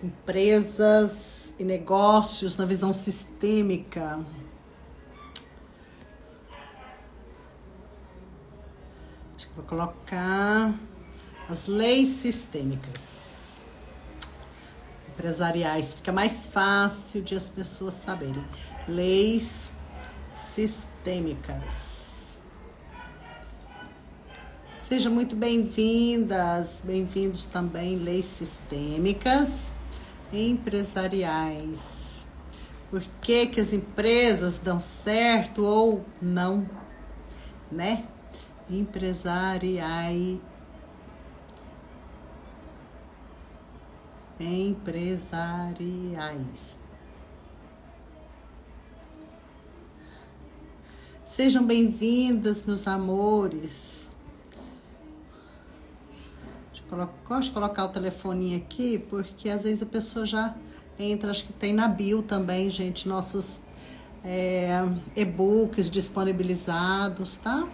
empresas e negócios na visão sistêmica. Acho que vou colocar as leis sistêmicas empresariais. Fica mais fácil de as pessoas saberem. Leis sistêmicas. Sejam muito bem-vindas, bem-vindos também, leis sistêmicas empresariais. Por que que as empresas dão certo ou não, né? Empresariais. Sejam bem-vindas, meus amores. Gosto de colocar o telefoninho aqui, porque às vezes a pessoa já entra, acho que tem na bio também, gente, nossos e-books disponibilizados, tá?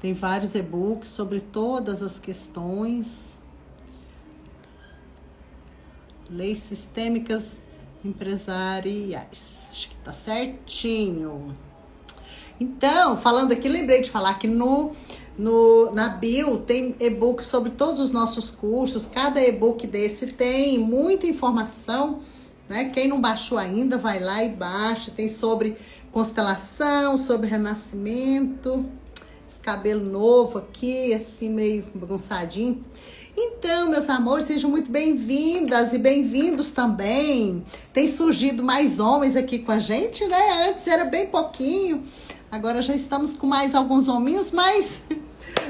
Tem vários e-books sobre todas as questões. Leis sistêmicas empresariais. Acho que tá certinho. Então, falando aqui, lembrei de falar que na bio tem e-book sobre todos os nossos cursos. Cada e-book desse tem muita informação, né? Quem não baixou ainda, vai lá e baixa. Tem sobre constelação, sobre renascimento. Esse cabelo novo aqui, assim, meio bagunçadinho. Então, meus amores, sejam muito bem-vindas e bem-vindos também. Tem surgido mais homens aqui com a gente, né? Antes era bem pouquinho. Agora já estamos com mais alguns hominhos, mas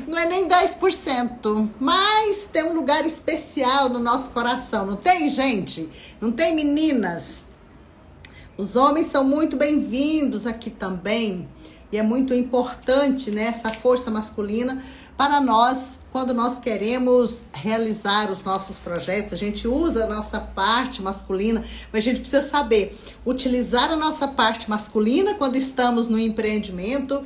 não é nem 10%. Mas tem um lugar especial no nosso coração, não tem, gente? Não tem, meninas? Os homens são muito bem-vindos aqui também. E é muito importante, né, essa força masculina para nós, quando nós queremos realizar os nossos projetos. A gente usa a nossa parte masculina, mas a gente precisa saber utilizar a nossa parte masculina quando estamos no empreendimento,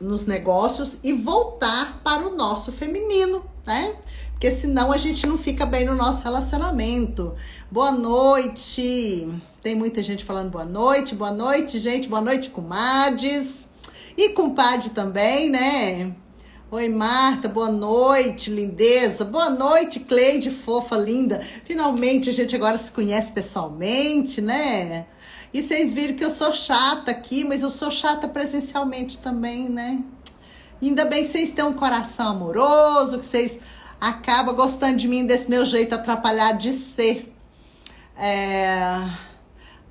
nos negócios, e voltar para o nosso feminino, né? Porque senão a gente não fica bem no nosso relacionamento. Boa noite! Tem muita gente falando boa noite, gente, boa noite, comadres. E compadre também, né? Oi, Marta, boa noite, lindeza. Boa noite, Cleide, fofa, linda. Finalmente a gente agora se conhece pessoalmente, né? E vocês viram que eu sou chata aqui, mas eu sou chata presencialmente também, né? Ainda bem que vocês têm um coração amoroso, que vocês acabam gostando de mim, desse meu jeito atrapalhado de ser.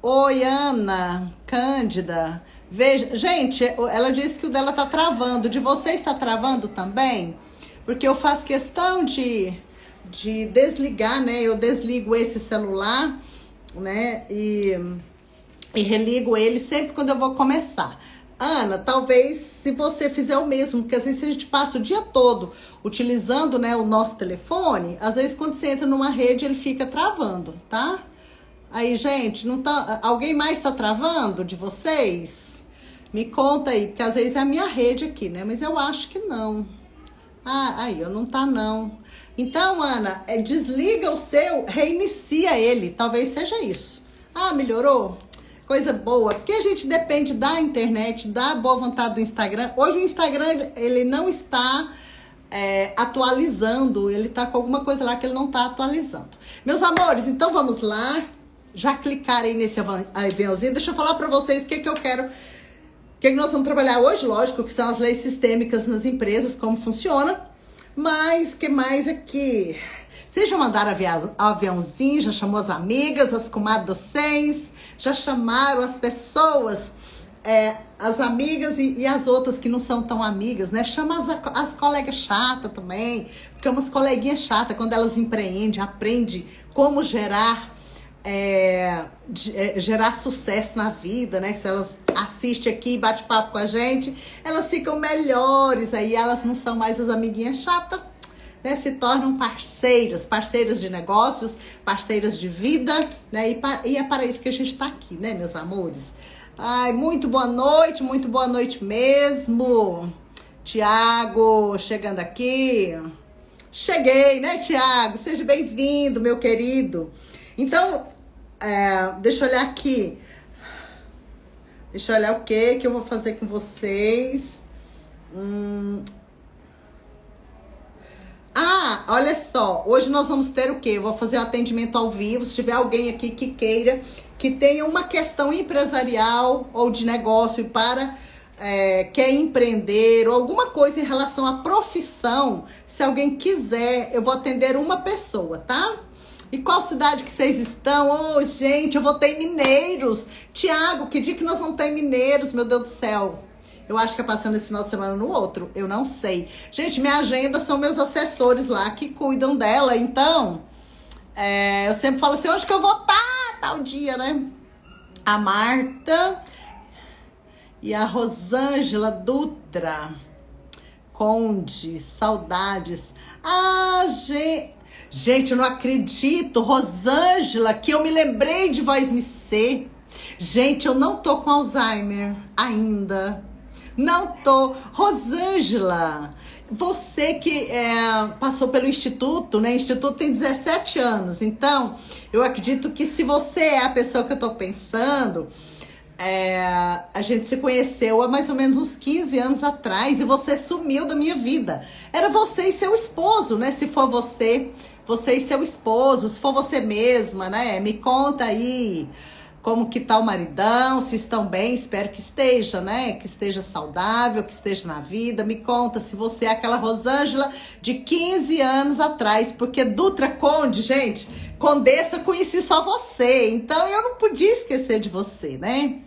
Oi, Ana, Cândida. Veja, gente, ela disse que o dela tá travando. De vocês tá travando também? Porque eu faço questão de desligar, né? Eu desligo esse celular, né? E religo ele sempre quando eu vou começar. Ana, talvez se você fizer o mesmo, porque às vezes a gente passa o dia todo utilizando, né, o nosso telefone, às vezes quando você entra numa rede ele fica travando, tá? Aí, gente, não tá, alguém mais tá travando de vocês? Me conta aí, porque às vezes é a minha rede aqui, né? Mas eu acho que não. Aí, não tá não. Então, Ana, desliga o seu, reinicia ele, talvez seja isso. Melhorou? Coisa boa, porque a gente depende da internet, da boa vontade do Instagram. Hoje o Instagram, ele não está atualizando, ele tá com alguma coisa lá que ele não tá atualizando. Meus amores, então vamos lá. Já clicaram aí nesse aviãozinho. Deixa eu falar pra vocês o que eu quero, o que nós vamos trabalhar hoje. Lógico que são as leis sistêmicas nas empresas, como funciona. Mas, o que mais aqui? Vocês já mandaram aviãozinho, já chamou as amigas, as comadres docentes, já chamaram as pessoas, as amigas e as outras que não são tão amigas, né? Chama as colegas chatas também, porque umas coleguinhas chatas, quando elas empreendem, aprendem como gerar sucesso na vida, né? Que se elas assistem aqui e bate papo com a gente, elas ficam melhores, aí elas não são mais as amiguinhas chatas, né? Se tornam parceiras de negócios, parceiras de vida, né? E é para isso que a gente tá aqui, né, meus amores? Ai, muito boa noite mesmo. Tiago, chegando aqui. Cheguei, né, Tiago? Seja bem-vindo, meu querido. Então, deixa eu olhar aqui. Deixa eu olhar o que eu vou fazer com vocês. Olha só. Hoje nós vamos ter o quê? Eu vou fazer um atendimento ao vivo. Se tiver alguém aqui que queira, que tenha uma questão empresarial ou de negócio para... quer empreender ou alguma coisa em relação à profissão, se alguém quiser, eu vou atender uma pessoa, tá? E qual cidade que vocês estão? Oh, gente, eu vou ter em Mineiros. Tiago, que dia que nós vamos ter em Mineiros, meu Deus do céu? Eu acho que é passando esse final de semana no outro, eu não sei. Gente, minha agenda são meus assessores lá que cuidam dela, então eu sempre falo assim, onde que eu vou estar tal dia, né? A Marta e a Rosângela Dutra Conde, saudades. Gente, eu não acredito, Rosângela, que eu me lembrei de Voz Me Ser. Gente, eu não tô com Alzheimer ainda. Não tô. Rosângela, você que passou pelo Instituto, né? O Instituto tem 17 anos. Então, eu acredito que se você é a pessoa que eu tô pensando... a gente se conheceu há mais ou menos uns 15 anos atrás e você sumiu da minha vida. Era você e seu esposo, né? Se for você e seu esposo, se for você mesma, né? Me conta aí como que tá o maridão, se estão bem, espero que esteja, né? Que esteja saudável, que esteja na vida. Me conta se você é aquela Rosângela de 15 anos atrás, porque Dutra Conde, gente, Condessa, conheci só você, então eu não podia esquecer de você, né?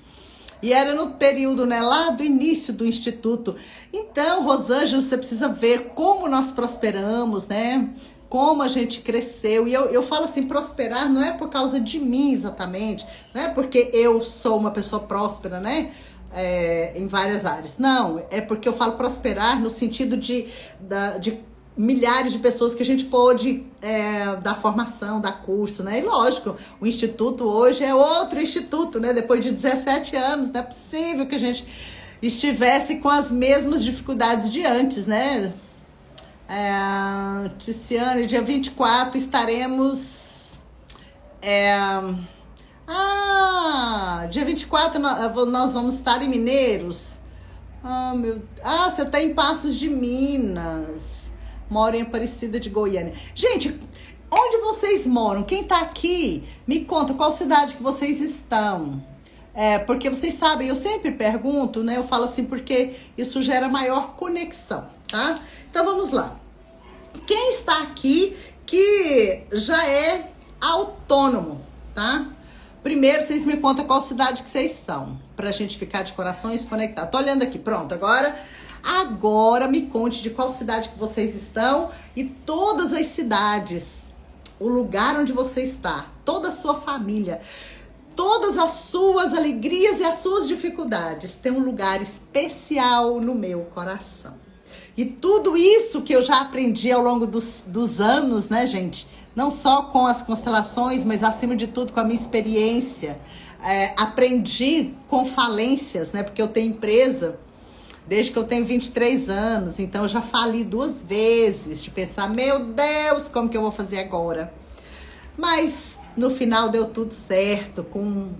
E era no período, né, lá do início do Instituto. Então, Rosângela, você precisa ver como nós prosperamos, né? Como a gente cresceu. E eu falo assim, prosperar não é por causa de mim exatamente. Não é porque eu sou uma pessoa próspera, né? Em várias áreas. Não, é porque eu falo prosperar no sentido de milhares de pessoas que a gente pôde dar formação, dar curso, né? E lógico, o Instituto hoje é outro instituto, né? Depois de 17 anos, não é possível que a gente estivesse com as mesmas dificuldades de antes, né? Tiziane, dia 24 estaremos... dia 24 nós vamos estar em Mineiros. Você tá em Passos de Minas. Moro em Aparecida de Goiânia. Gente, onde vocês moram? Quem tá aqui, me conta qual cidade que vocês estão. Porque vocês sabem, eu sempre pergunto, né? Eu falo assim, porque isso gera maior conexão, tá? Então vamos lá. Quem está aqui que já é autônomo, tá? Primeiro, vocês me contam qual cidade que vocês são, pra gente ficar de corações conectados. Tô olhando aqui, pronto, Agora me conte de qual cidade que vocês estão e todas as cidades, o lugar onde você está, toda a sua família, todas as suas alegrias e as suas dificuldades tem um lugar especial no meu coração. E tudo isso que eu já aprendi ao longo dos anos, né, gente? Não só com as constelações, mas acima de tudo com a minha experiência. Aprendi com falências, né? Porque eu tenho empresa desde que eu tenho 23 anos, então eu já fali 2 vezes, de pensar, meu Deus, como que eu vou fazer agora? Mas no final deu tudo certo, com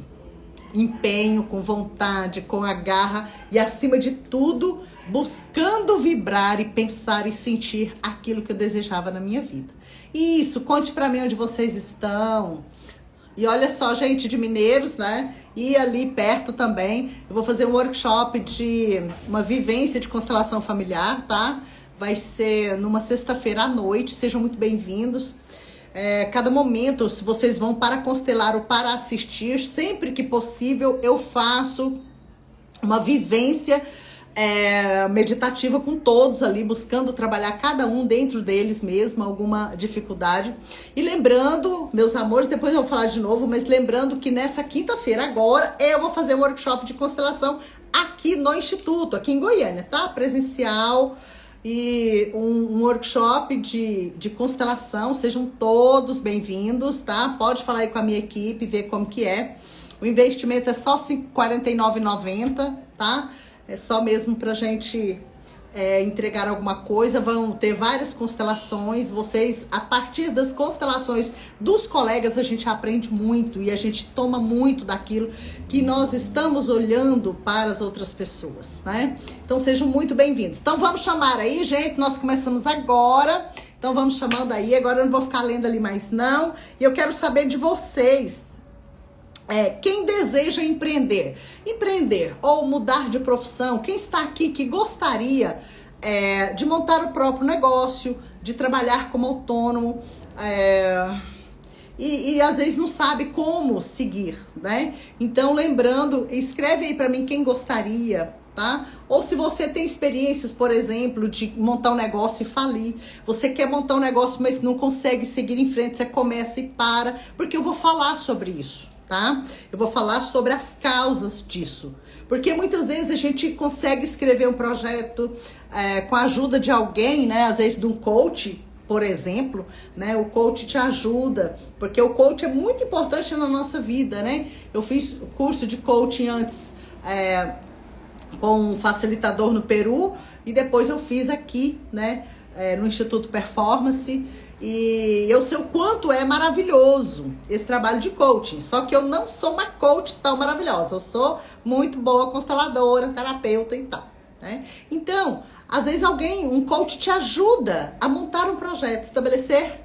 empenho, com vontade, com a garra e acima de tudo, buscando vibrar e pensar e sentir aquilo que eu desejava na minha vida. Isso, conte pra mim onde vocês estão. E olha só, gente, de Mineiros, né? E ali perto também, eu vou fazer um workshop de uma vivência de constelação familiar, tá? Vai ser numa sexta-feira à noite, sejam muito bem-vindos. Cada momento, se vocês vão para constelar ou para assistir, sempre que possível, eu faço uma vivência meditativa com todos ali, buscando trabalhar cada um dentro deles mesmo, alguma dificuldade. E lembrando, meus amores, depois eu vou falar de novo, mas lembrando que nessa quinta-feira agora eu vou fazer um workshop de constelação aqui no Instituto, aqui em Goiânia, tá? Presencial e um workshop de constelação, sejam todos bem-vindos, tá? Pode falar aí com a minha equipe, ver como que é. O investimento é só R$ 49,90, tá? É só mesmo pra gente entregar alguma coisa, vão ter várias constelações. Vocês, a partir das constelações dos colegas, a gente aprende muito e a gente toma muito daquilo que nós estamos olhando para as outras pessoas, né? Então sejam muito bem-vindos. Então vamos chamar aí, gente, nós começamos agora. Então vamos chamando aí, agora eu não vou ficar lendo ali mais não. E eu quero saber de vocês. Quem deseja empreender ou mudar de profissão, quem está aqui que gostaria de montar o próprio negócio, de trabalhar como autônomo e às vezes não sabe como seguir, né? Então lembrando, escreve aí para mim quem gostaria, tá? Ou se você tem experiências, por exemplo, de montar um negócio e falir, você quer montar um negócio, mas não consegue seguir em frente, você começa e para, porque eu vou falar sobre isso. Tá? Eu vou falar sobre as causas disso. Porque muitas vezes a gente consegue escrever um projeto com a ajuda de alguém, né? Às vezes de um coach, por exemplo, né? O coach te ajuda, porque o coach é muito importante na nossa vida, né? Eu fiz curso de coaching antes com um facilitador no Peru e depois eu fiz aqui, né? No Instituto Performance. E eu sei o quanto é maravilhoso esse trabalho de coaching. Só que eu não sou uma coach tão maravilhosa. Eu sou muito boa consteladora, terapeuta e tal, né? Então, às vezes um coach te ajuda a montar um projeto, estabelecer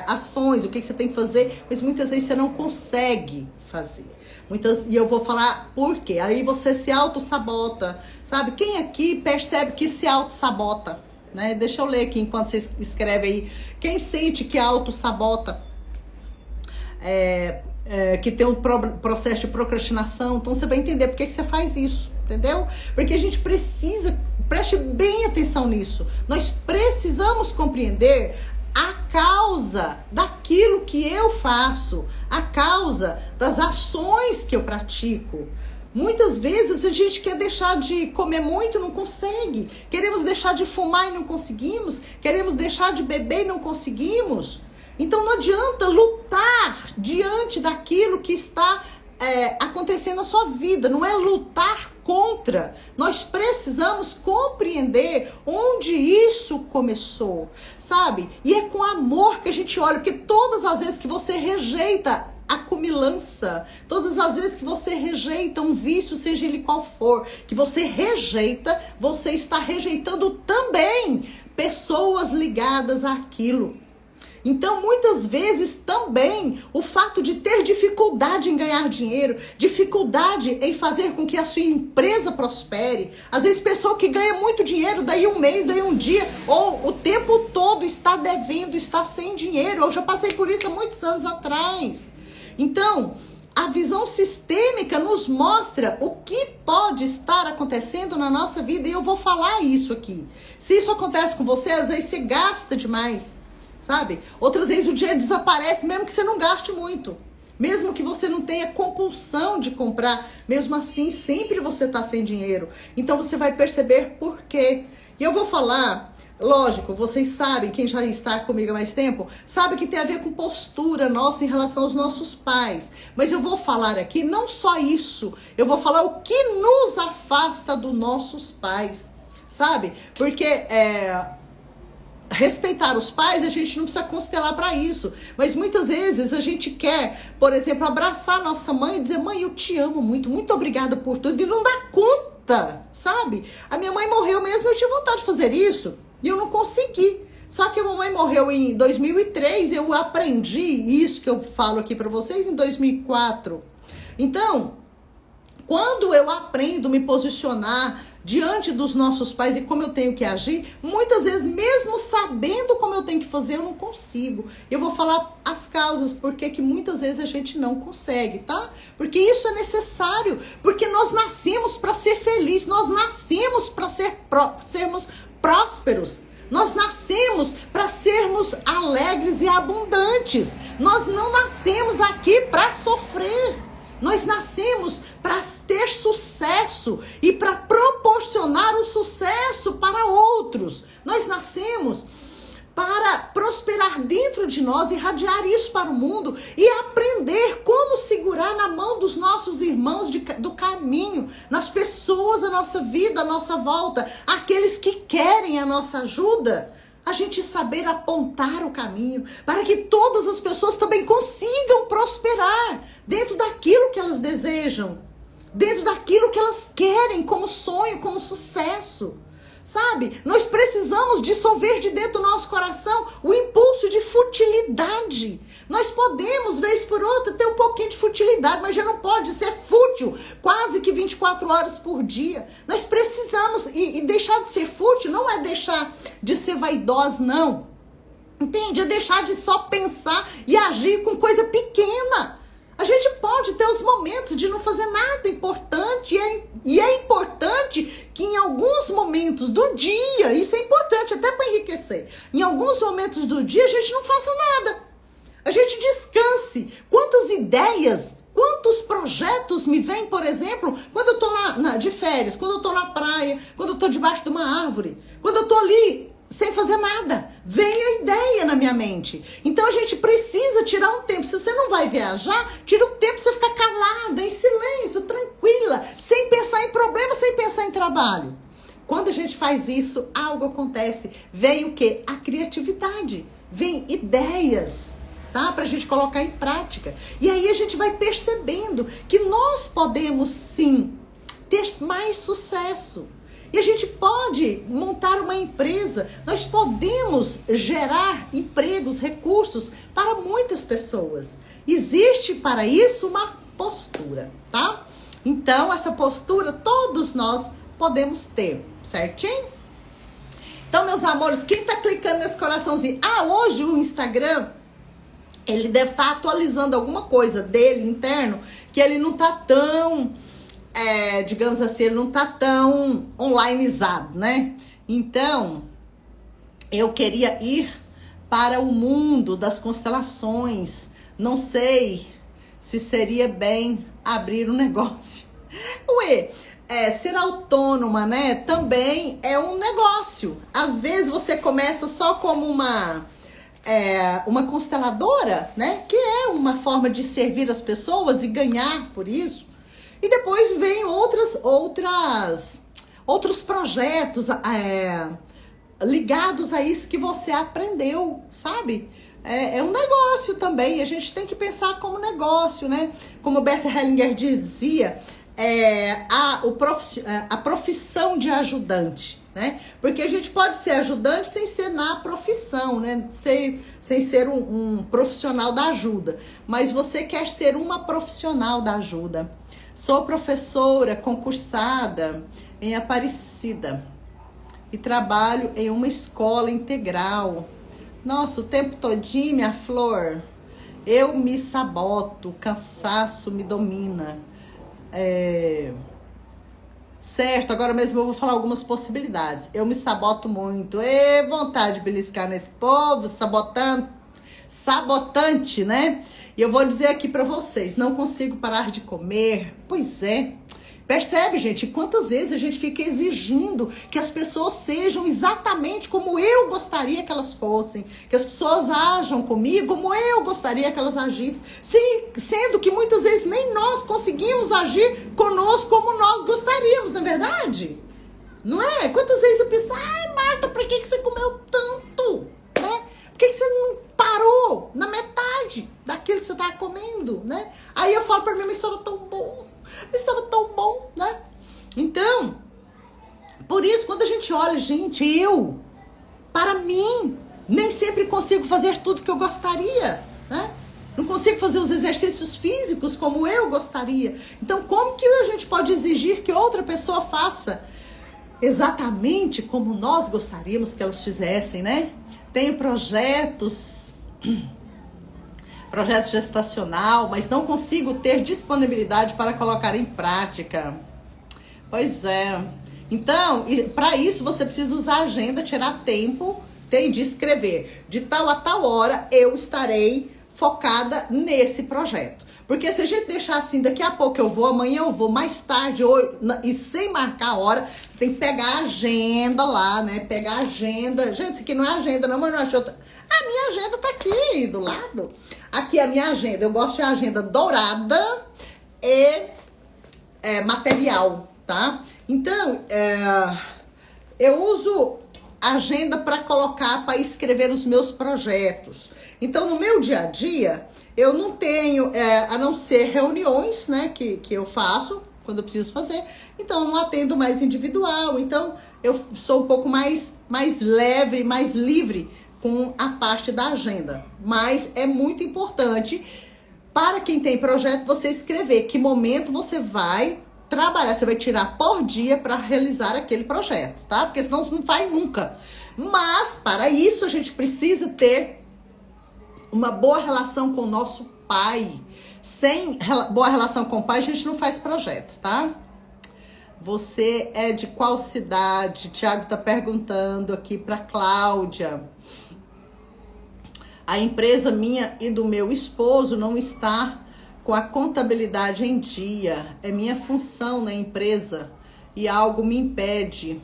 ações, o que você tem que fazer, mas muitas vezes você não consegue fazer. E eu vou falar por quê. Aí você se auto-sabota, sabe? Quem aqui percebe que se auto-sabota? Né? Deixa eu ler aqui enquanto você escreve aí. Quem sente que auto-sabota, que tem um processo de procrastinação, então você vai entender por que você faz isso, entendeu? Porque a gente precisa, preste bem atenção nisso, nós precisamos compreender a causa daquilo que eu faço, a causa das ações que eu pratico. Muitas vezes a gente quer deixar de comer muito e não consegue. Queremos deixar de fumar e não conseguimos. Queremos deixar de beber e não conseguimos. Então não adianta lutar diante daquilo que está acontecendo na sua vida. Não é lutar contra. Nós precisamos compreender onde isso começou, sabe? E é com amor que a gente olha, porque todas as vezes que você rejeita a comilança, todas as vezes que você rejeita um vício, seja ele qual for, que você rejeita, você está rejeitando também pessoas ligadas àquilo. Então, muitas vezes também o fato de ter dificuldade em ganhar dinheiro, dificuldade em fazer com que a sua empresa prospere. Às vezes, pessoa que ganha muito dinheiro, daí um mês, daí um dia, ou o tempo todo está devendo, está sem dinheiro. Eu já passei por isso há muitos anos atrás. Então, a visão sistêmica nos mostra o que pode estar acontecendo na nossa vida. E eu vou falar isso aqui. Se isso acontece com você, às vezes você gasta demais, sabe? Outras vezes o dinheiro desaparece, mesmo que você não gaste muito. Mesmo que você não tenha compulsão de comprar, mesmo assim, sempre você está sem dinheiro. Então, você vai perceber por quê. E eu vou falar... Lógico, vocês sabem, quem já está comigo há mais tempo, sabe que tem a ver com postura nossa em relação aos nossos pais. Mas eu vou falar aqui não só isso, eu vou falar o que nos afasta dos nossos pais, sabe? Porque respeitar os pais, a gente não precisa constelar para isso. Mas muitas vezes a gente quer, por exemplo, abraçar nossa mãe e dizer: mãe, eu te amo muito, muito obrigada por tudo, e não dá conta, sabe? A minha mãe morreu mesmo, eu tinha vontade de fazer isso. E eu não consegui. Só que a mamãe morreu em 2003, eu aprendi isso que eu falo aqui para vocês em 2004. Então, quando eu aprendo a me posicionar diante dos nossos pais e como eu tenho que agir, muitas vezes, mesmo sabendo como eu tenho que fazer, eu não consigo. Eu vou falar as causas, porque que muitas vezes a gente não consegue, tá? Porque isso é necessário, porque nós nascemos para ser felizes, nós nascemos para sermos prósperos. Nós nascemos para sermos alegres e abundantes. Nós não nascemos aqui para sofrer. Nós nascemos para ter sucesso e para proporcionar o sucesso para outros. Nós nascemos para prosperar dentro de nós, irradiar isso para o mundo e aprender como segurar na mão dos nossos irmãos do caminho, nas pessoas à nossa vida, à nossa volta, aqueles que querem a nossa ajuda, a gente saber apontar o caminho para que todas as pessoas também consigam prosperar dentro daquilo que elas desejam, dentro daquilo que elas querem como sonho, como sucesso. Sabe? Nós precisamos dissolver de dentro do nosso coração o impulso de futilidade. Nós podemos, vez por outra, ter um pouquinho de futilidade, mas já não pode ser fútil quase que 24 horas por dia. Nós precisamos, e deixar de ser fútil não é deixar de ser vaidoso, não. Entende? É deixar de só pensar e agir com coisa pequena. A gente pode ter os momentos de não fazer nada importante, e é importante que em alguns momentos do dia, isso é importante até para enriquecer, em alguns momentos do dia a gente não faça nada, a gente descanse. Quantas ideias, quantos projetos me vêm, por exemplo, quando eu tô de férias, quando eu tô na praia, quando eu tô debaixo de uma árvore, quando eu tô ali sem fazer nada, vem a ideia na minha mente. Então a gente precisa tirar um tempo. Se você não vai viajar, tira um tempo pra você ficar calada, em silêncio, tranquila, sem pensar em problema, sem pensar em trabalho. Quando a gente faz isso, algo acontece. Vem o quê? A criatividade. Vem ideias, tá? Pra gente colocar em prática. E aí a gente vai percebendo que nós podemos sim ter mais sucesso. E a gente pode montar uma empresa, nós podemos gerar empregos, recursos para muitas pessoas. Existe para isso uma postura, tá? Então, essa postura todos nós podemos ter, certinho? Então, meus amores, quem tá clicando nesse coraçãozinho? Hoje o Instagram, ele deve estar atualizando alguma coisa dele interno, que ele não tá tão... digamos assim, ele não tá tão onlineizado, né? Então, eu queria ir para o mundo das constelações. Não sei se seria bem abrir um negócio. Ser autônoma, né? Também é um negócio. Às vezes você começa só como uma consteladora, né? Que é uma forma de servir as pessoas e ganhar por isso. E depois vem outros projetos ligados a isso que você aprendeu, sabe? É um negócio também, a gente tem que pensar como negócio, né? Como o Bert Hellinger dizia, a profissão de ajudante, né? Porque a gente pode ser ajudante sem ser na profissão, né? Sem ser um profissional da ajuda. Mas você quer ser uma profissional da ajuda. Sou professora concursada em Aparecida e trabalho em uma escola integral. Nossa, o tempo todinho, minha flor, eu me saboto, o cansaço me domina. Certo, agora mesmo eu vou falar algumas possibilidades. Eu me saboto muito. Vontade de beliscar nesse povo, sabotante, né? E eu vou dizer aqui pra vocês, não consigo parar de comer. Pois é. Percebe, gente, quantas vezes a gente fica exigindo que as pessoas sejam exatamente como eu gostaria que elas fossem, que as pessoas ajam comigo como eu gostaria que elas agissem, sendo que muitas vezes nem nós conseguimos agir conosco como nós gostaríamos, não é verdade? Não é? Quantas vezes eu penso, Marta, por que você comeu tanto? Né? Por que você não parou na metade daquilo que você estava comendo, né? Aí eu falo pra mim, mas estava tão bom, né? Então, por isso, quando a gente olha, gente, para mim, nem sempre consigo fazer tudo que eu gostaria, né? Não consigo fazer os exercícios físicos como eu gostaria. Então, como que a gente pode exigir que outra pessoa faça exatamente como nós gostaríamos que elas fizessem, né? Tenho projetos gestacional, mas não consigo ter disponibilidade para colocar em prática. Pois é. Então, para isso você precisa usar a agenda, tirar tempo de escrever. De tal a tal hora eu estarei focada nesse projeto. Porque se a gente deixar assim, daqui a pouco eu vou, amanhã eu vou, mais tarde, e sem marcar a hora, você tem que pegar a agenda lá, né? Pegar a agenda. Gente, isso aqui não é agenda, não, mas não achou. A minha agenda tá aqui do lado. Aqui a minha agenda. Eu gosto de agenda dourada e material, tá? Então, eu uso a agenda para colocar, para escrever os meus projetos. Então, no meu dia a dia, eu não tenho, a não ser reuniões, né, que eu faço, quando eu preciso fazer. Então, eu não atendo mais individual. Então, eu sou um pouco mais leve, mais livre com a parte da agenda. Mas é muito importante para quem tem projeto você escrever que momento você vai trabalhar, você vai tirar por dia para realizar aquele projeto, tá? Porque senão você não faz nunca. Mas para isso a gente precisa ter uma boa relação com o nosso pai. Sem boa relação com o pai a gente não faz projeto, tá? Você é de qual cidade? Tiago tá perguntando aqui para Cláudia. A empresa minha e do meu esposo não está com a contabilidade em dia. É minha função na empresa e algo me impede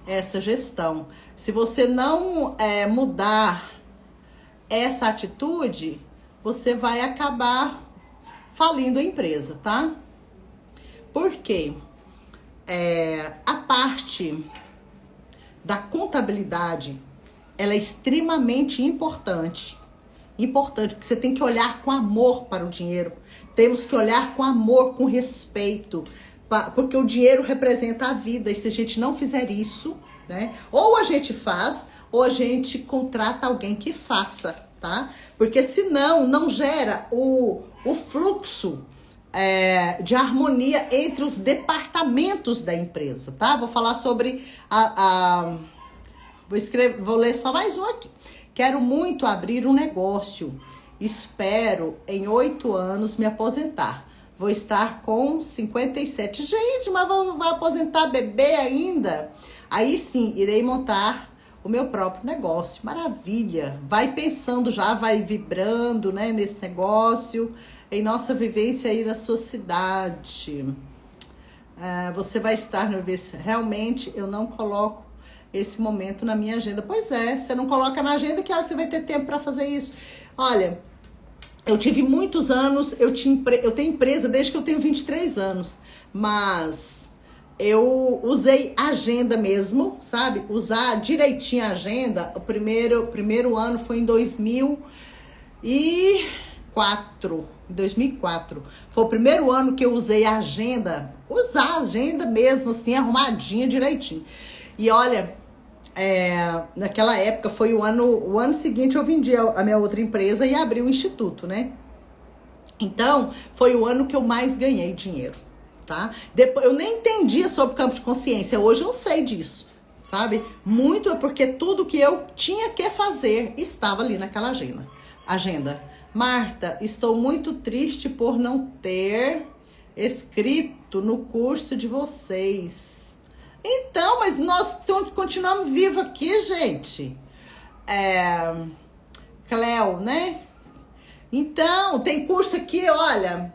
essa gestão. Se você não mudar essa atitude, você vai acabar falindo a empresa, tá? Por quê? A parte da contabilidade, ela é extremamente importante. Importante, porque você tem que olhar com amor para o dinheiro. Temos que olhar com amor, com respeito, porque o dinheiro representa a vida. E se a gente não fizer isso, né? Ou a gente faz, ou a gente contrata alguém que faça, tá? Porque senão não gera o fluxo de harmonia entre os departamentos da empresa, tá? Vou falar sobre vou ler só mais um aqui. Quero muito abrir um negócio. Espero em 8 anos me aposentar. Vou estar com 57. Gente, mas vai aposentar bebê ainda? Aí sim, irei montar o meu próprio negócio. Maravilha. Vai pensando já, vai vibrando, né, nesse negócio, em nossa vivência aí na sua cidade. Você vai estar no realmente eu não coloco esse momento na minha agenda. Pois é, você não coloca na agenda, que hora você vai ter tempo para fazer isso? Olha, eu tive muitos anos, eu tenho empresa desde que eu tenho 23 anos, mas eu usei agenda mesmo, sabe? Usar direitinho a agenda. O primeiro ano foi em 2004. Em 2004. Foi o primeiro ano que eu usei a agenda. Usar a agenda mesmo, assim, arrumadinha, direitinho. E olha, naquela época foi o ano seguinte eu vendi a minha outra empresa e abri o instituto, né? Então, foi o ano que eu mais ganhei dinheiro, tá? Depois, eu nem entendia sobre campo de consciência, hoje eu sei disso, sabe? Muito é porque tudo que eu tinha que fazer estava ali naquela agenda. Marta, estou muito triste por não ter escrito no curso de vocês. Então, mas nós continuamos vivos aqui, gente. Cléo, né? Então, tem curso aqui, olha,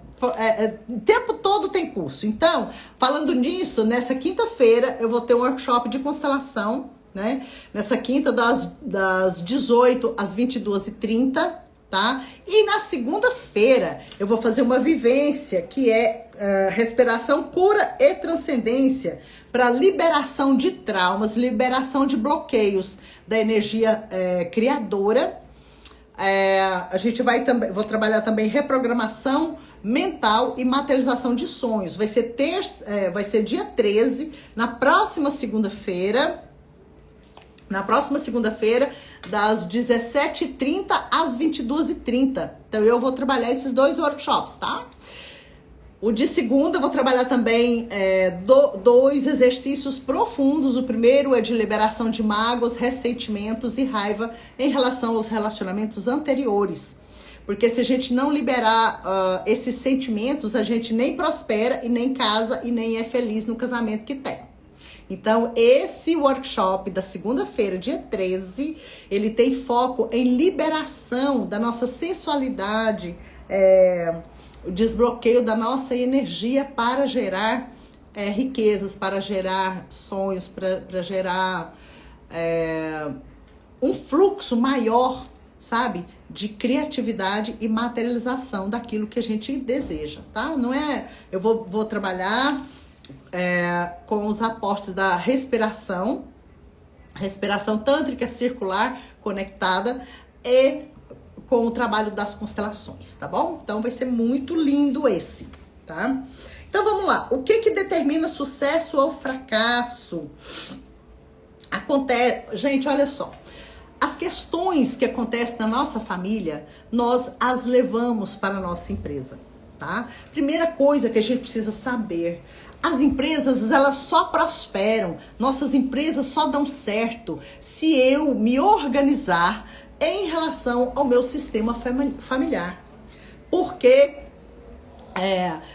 o tempo todo tem curso. Então, falando nisso, nessa quinta-feira eu vou ter um workshop de constelação, né? Nessa quinta, das 18 às 22h30, tá? E na segunda-feira eu vou fazer uma vivência que é respiração, cura e transcendência para liberação de traumas, liberação de bloqueios da energia criadora. A gente vou trabalhar também reprogramação mental e materialização de sonhos. Vai ser dia 13, na próxima segunda-feira, das 17h30 às 22h30. Então eu vou trabalhar esses 2 workshops, tá? O de segunda eu vou trabalhar também 2 exercícios profundos. O primeiro é de liberação de mágoas, ressentimentos e raiva em relação aos relacionamentos anteriores. Porque se a gente não liberar esses sentimentos, a gente nem prospera e nem casa e nem é feliz no casamento que tem. Então, esse workshop da segunda-feira, dia 13, ele tem foco em liberação da nossa sensualidade, o desbloqueio da nossa energia para gerar riquezas, para gerar sonhos, para gerar um fluxo maior, sabe? De criatividade e materialização daquilo que a gente deseja, tá? Não é... Eu vou trabalhar com os aportes da respiração tântrica circular conectada e com o trabalho das constelações, tá bom? Então vai ser muito lindo esse, tá? Então vamos lá. O que determina sucesso ou fracasso? Gente, olha só. As questões que acontecem na nossa família, nós as levamos para a nossa empresa, tá? Primeira coisa que a gente precisa saber: as empresas, elas só prosperam, nossas empresas só dão certo se eu me organizar em relação ao meu sistema familiar. Porque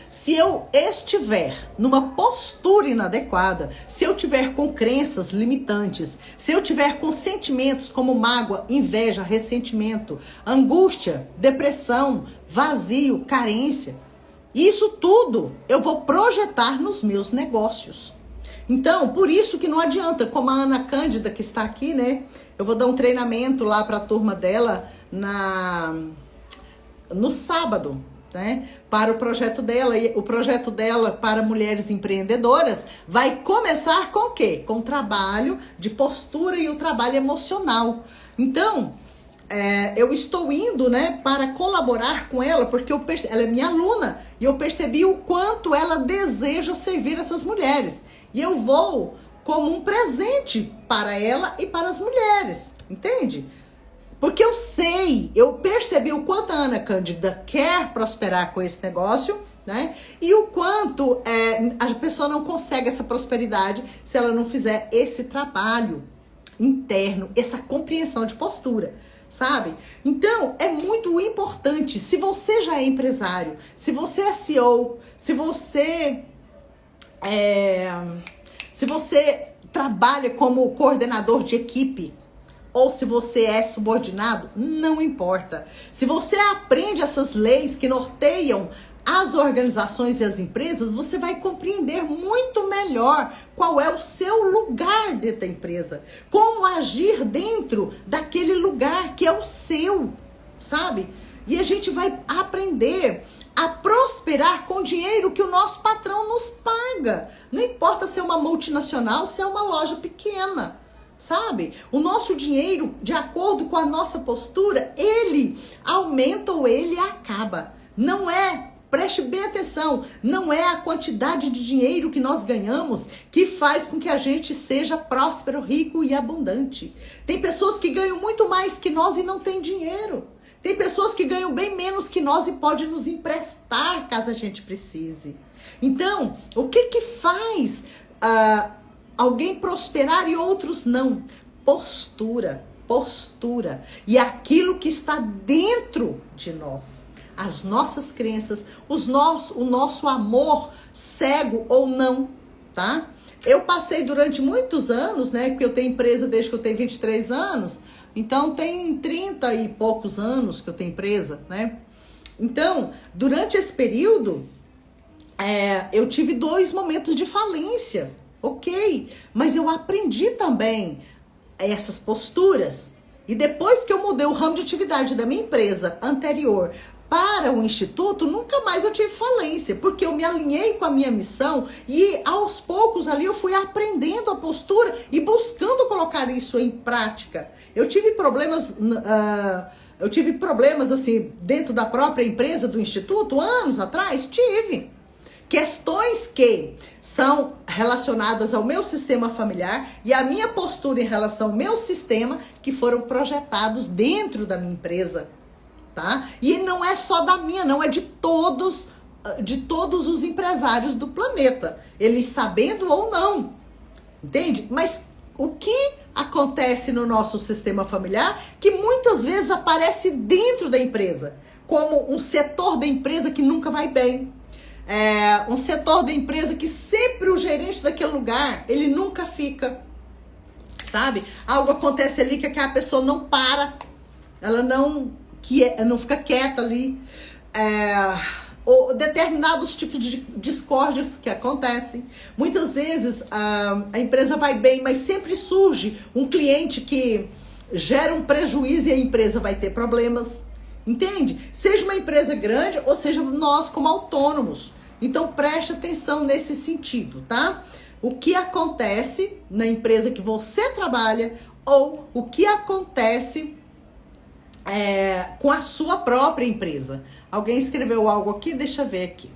se eu estiver numa postura inadequada, se eu tiver com crenças limitantes, se eu tiver com sentimentos como mágoa, inveja, ressentimento, angústia, depressão, vazio, carência, isso tudo eu vou projetar nos meus negócios. Então, por isso que não adianta, como a Ana Cândida, que está aqui, né? Eu vou dar um treinamento lá para a turma dela no sábado, né? Para o projeto dela. E o projeto dela para mulheres empreendedoras vai começar com o quê? Com o trabalho de postura e o trabalho emocional. Então, eu estou indo, né, para colaborar com ela, porque ela é minha aluna e eu percebi o quanto ela deseja servir essas mulheres. E eu vou como um presente para ela e para as mulheres, entende? Porque eu percebi o quanto a Ana Cândida quer prosperar com esse negócio, né? E o quanto a pessoa não consegue essa prosperidade se ela não fizer esse trabalho interno, essa compreensão de postura, sabe? Então, é muito importante, se você já é empresário, se você é CEO, se você trabalha como coordenador de equipe, ou se você é subordinado, não importa. Se você aprende essas leis que norteiam as organizações e as empresas, você vai compreender muito melhor qual é o seu lugar dentro da empresa. Como agir dentro daquele lugar que é o seu, sabe? E a gente vai aprender a prosperar com o dinheiro que o nosso patrão nos paga. Não importa se é uma multinacional, se é uma loja pequena. Sabe? O nosso dinheiro, de acordo com a nossa postura, ele aumenta ou ele acaba. Não é, preste bem atenção, não é a quantidade de dinheiro que nós ganhamos que faz com que a gente seja próspero, rico e abundante. Tem pessoas que ganham muito mais que nós e não têm dinheiro. Tem pessoas que ganham bem menos que nós e podem nos emprestar caso a gente precise. Então, o que faz alguém prosperar e outros não? Postura. E aquilo que está dentro de nós. As nossas crenças, o nosso amor, cego ou não, tá? Eu passei durante muitos anos, né? Porque eu tenho empresa desde que eu tenho 23 anos. Então, tem 30 e poucos anos que eu tenho empresa, né? Então, durante esse período, eu tive 2 momentos de falência. Ok, mas eu aprendi também essas posturas. E depois que eu mudei o ramo de atividade da minha empresa anterior para o instituto, nunca mais eu tive falência, porque eu me alinhei com a minha missão e aos poucos ali eu fui aprendendo a postura e buscando colocar isso em prática. Eu tive problemas assim dentro da própria empresa do instituto anos atrás, tive. Questões que são relacionadas ao meu sistema familiar e a minha postura em relação ao meu sistema que foram projetados dentro da minha empresa, tá? E não é só da minha, não, é de todos os empresários do planeta, eles sabendo ou não, entende? Mas o que acontece no nosso sistema familiar que muitas vezes aparece dentro da empresa, como um setor da empresa que nunca vai bem. Um setor da empresa que sempre o gerente daquele lugar, ele nunca fica, sabe? Algo acontece ali que aquela pessoa não para, ela não fica quieta ali. Ou determinados tipos de discórdias que acontecem. Muitas vezes a empresa vai bem, mas sempre surge um cliente que gera um prejuízo e a empresa vai ter problemas. Entende? Seja uma empresa grande ou seja nós como autônomos. Então preste atenção nesse sentido, tá? O que acontece na empresa que você trabalha ou o que acontece com a sua própria empresa. Alguém escreveu algo aqui? Deixa eu ver aqui.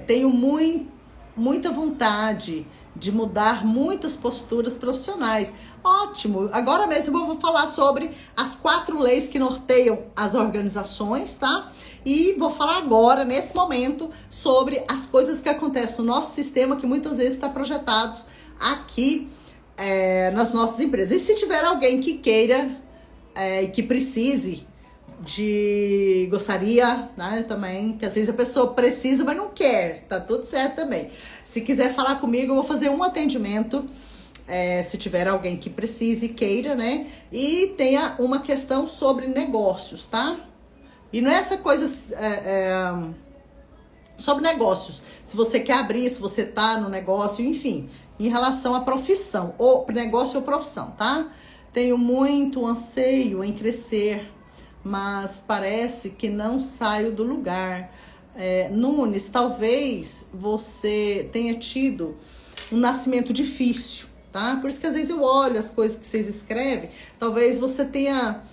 Tenho muita vontade de mudar muitas posturas profissionais. Ótimo! Agora mesmo eu vou falar sobre as 4 leis que norteiam as organizações, tá? E vou falar agora, nesse momento, sobre as coisas que acontecem no nosso sistema, que muitas vezes está projetados aqui nas nossas empresas. E se tiver alguém que queira e que precise gostaria, né, também, que às vezes a pessoa precisa, mas não quer, tá tudo certo também. Se quiser falar comigo, eu vou fazer um atendimento, se tiver alguém que precise e queira, né, e tenha uma questão sobre negócios, tá? E não é essa coisa sobre negócios, se você quer abrir, se você tá no negócio, enfim, em relação à profissão, ou negócio ou profissão, tá? Tenho muito anseio em crescer, mas parece que não saio do lugar. Nunes, talvez você tenha tido um nascimento difícil, tá? Por isso que às vezes eu olho as coisas que vocês escrevem. Talvez você tenha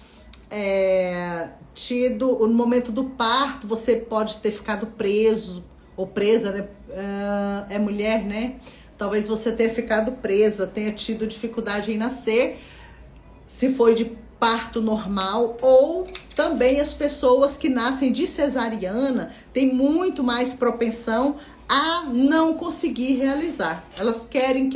tido, no momento do parto, você pode ter ficado preso ou presa, né? É mulher, né? Talvez você tenha ficado presa, tenha tido dificuldade em nascer, se foi de parto normal, ou também as pessoas que nascem de cesariana têm muito mais propensão a não conseguir realizar. Elas querem,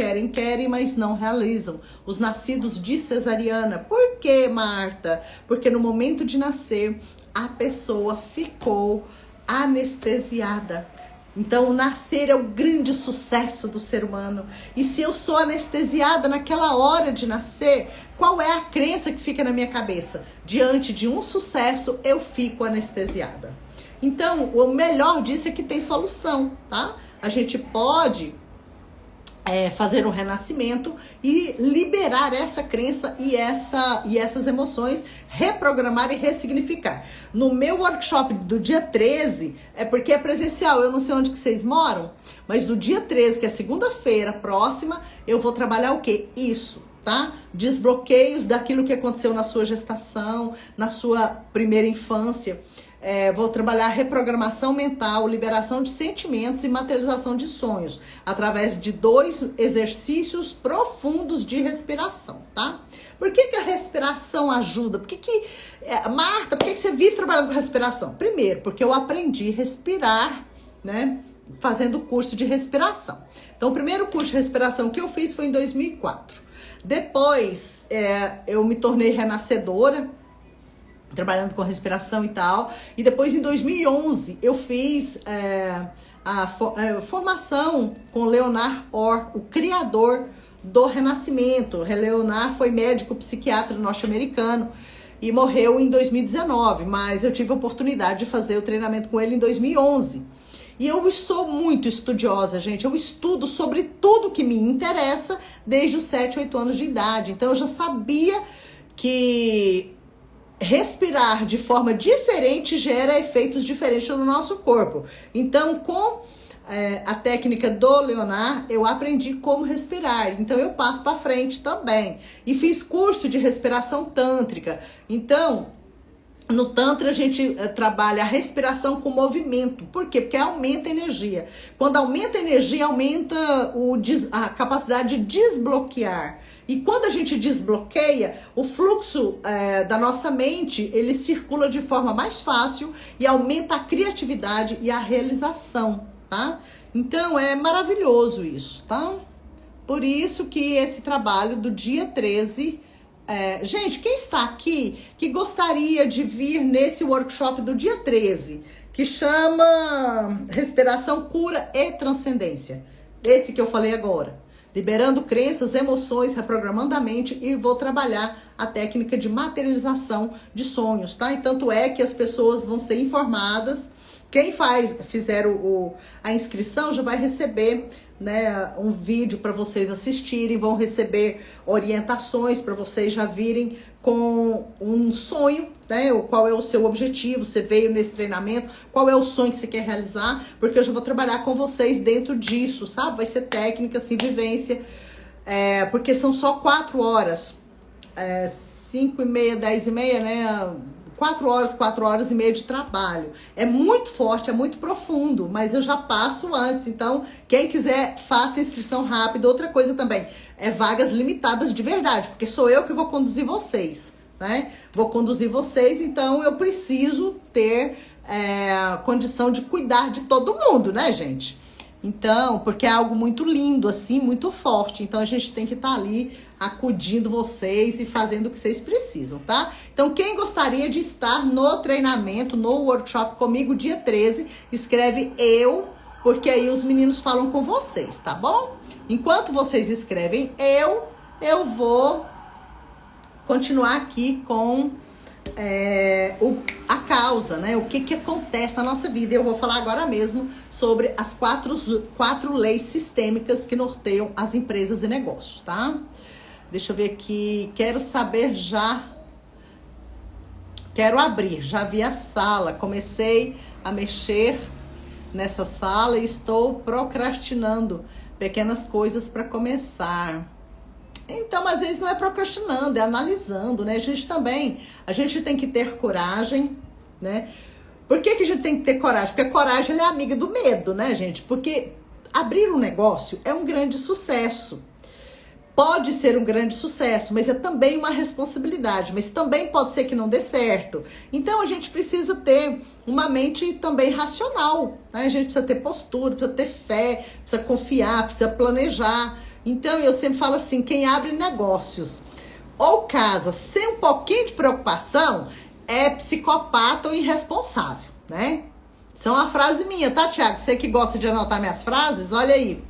mas não realizam. Os nascidos de cesariana. Por quê, Marta? Porque no momento de nascer, a pessoa ficou anestesiada. Então, o nascer é o grande sucesso do ser humano. E se eu sou anestesiada naquela hora de nascer, qual é a crença que fica na minha cabeça? Diante de um sucesso, eu fico anestesiada. Então, o melhor disso é que tem solução, tá? A gente pode fazer um renascimento e liberar essa crença e essas emoções, reprogramar e ressignificar. No meu workshop do dia 13, porque é presencial, eu não sei onde que vocês moram, mas no dia 13, que é segunda-feira próxima, eu vou trabalhar o quê? Isso, tá? Desbloqueios daquilo que aconteceu na sua gestação, na sua primeira infância. Vou trabalhar reprogramação mental, liberação de sentimentos e materialização de sonhos, através de 2 exercícios profundos de respiração, tá? Por que a respiração ajuda? Marta, por que você vive trabalhando com respiração? Primeiro, porque eu aprendi a respirar, né? Fazendo curso de respiração. Então, o primeiro curso de respiração que eu fiz foi em 2004. Depois, eu me tornei renascedora, trabalhando com respiração e tal. E depois, em 2011, eu fiz a formação com Leonard Orr, o criador do Renascimento. Leonard foi médico psiquiatra norte-americano e morreu em 2019, mas eu tive a oportunidade de fazer o treinamento com ele em 2011. E eu sou muito estudiosa, gente. Eu estudo sobre tudo que me interessa desde os 7, 8 anos de idade. Então, eu já sabia que respirar de forma diferente gera efeitos diferentes no nosso corpo. Então, com a técnica do Leonard, eu aprendi como respirar. Então, eu passo para frente também. E fiz curso de respiração tântrica. Então, no Tantra, a gente trabalha a respiração com movimento. Por quê? Porque aumenta a energia. Quando aumenta a energia, aumenta a capacidade de desbloquear. E quando a gente desbloqueia, o fluxo da nossa mente, ele circula de forma mais fácil e aumenta a criatividade e a realização, tá? Então, é maravilhoso isso, tá? Por isso que esse trabalho do dia 13... gente, quem está aqui que gostaria de vir nesse workshop do dia 13, que chama Respiração, Cura e Transcendência? Esse que eu falei agora. Liberando crenças, emoções, reprogramando a mente, e vou trabalhar a técnica de materialização de sonhos, tá? E tanto é que as pessoas vão ser informadas Quem fizer a inscrição já vai receber, né, um vídeo para vocês assistirem, vão receber orientações para vocês já virem com um sonho, né? Qual é o seu objetivo, você veio nesse treinamento, qual é o sonho que você quer realizar, porque eu já vou trabalhar com vocês dentro disso, sabe? Vai ser técnica, assim, vivência, porque são só 4 horas, 5h30, 10h30, né? 4 horas e meia de trabalho. É muito forte, é muito profundo, mas eu já passo antes. Então, quem quiser, faça inscrição rápida. Outra coisa também, vagas limitadas de verdade, porque sou eu que vou conduzir vocês, né? Vou conduzir vocês, então eu preciso ter condição de cuidar de todo mundo, né, gente? Então, porque é algo muito lindo, assim, muito forte. Então, a gente tem que estar ali acudindo vocês e fazendo o que vocês precisam, tá? Então, quem gostaria de estar no treinamento, no workshop comigo, dia 13, escreve eu, porque aí os meninos falam com vocês, tá bom? Enquanto vocês escrevem eu vou continuar aqui com a causa, né? O que acontece na nossa vida. Eu vou falar agora mesmo sobre as quatro leis sistêmicas que norteiam as empresas e negócios, tá? Deixa eu ver aqui. Quero abrir. Já vi a sala. Comecei a mexer nessa sala e estou procrastinando pequenas coisas para começar. Então, às vezes não é procrastinando, é analisando, né? A gente tem que ter coragem, né? Por que a gente tem que ter coragem? Porque a coragem ela é amiga do medo, né, gente? Porque abrir um negócio é um grande sucesso. Pode ser um grande sucesso, mas é também uma responsabilidade. Mas também pode ser que não dê certo. Então, a gente precisa ter uma mente também racional, né? A gente precisa ter postura, precisa ter fé, precisa confiar, precisa planejar. Então, eu sempre falo assim, quem abre negócios ou casa sem um pouquinho de preocupação é psicopata ou irresponsável, né? Isso é uma frase minha, tá, Thiago? Você que gosta de anotar minhas frases, olha aí.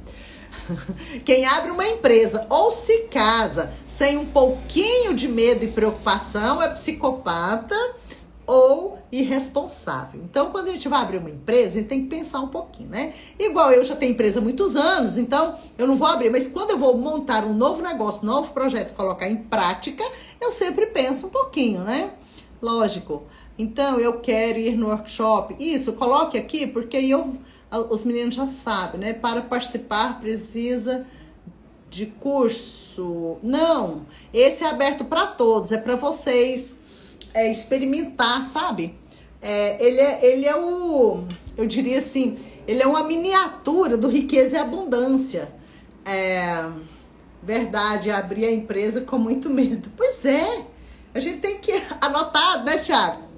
Quem abre uma empresa ou se casa sem um pouquinho de medo e preocupação é psicopata ou irresponsável. Então, quando a gente vai abrir uma empresa, a gente tem que pensar um pouquinho, né? Igual eu já tenho empresa há muitos anos, então eu não vou abrir. Mas quando eu vou montar um novo negócio, um novo projeto, colocar em prática, eu sempre penso um pouquinho, né? Lógico. Então, eu quero ir no workshop. Isso, coloque aqui, porque aí os meninos já sabem, né? Para participar, precisa de curso. Não, esse é aberto para todos, é para vocês experimentar, sabe? Ele é eu diria assim, ele é uma miniatura do Riqueza e Abundância. Verdade, abrir a empresa com muito medo. Pois é, a gente tem que anotar, né, Thiago?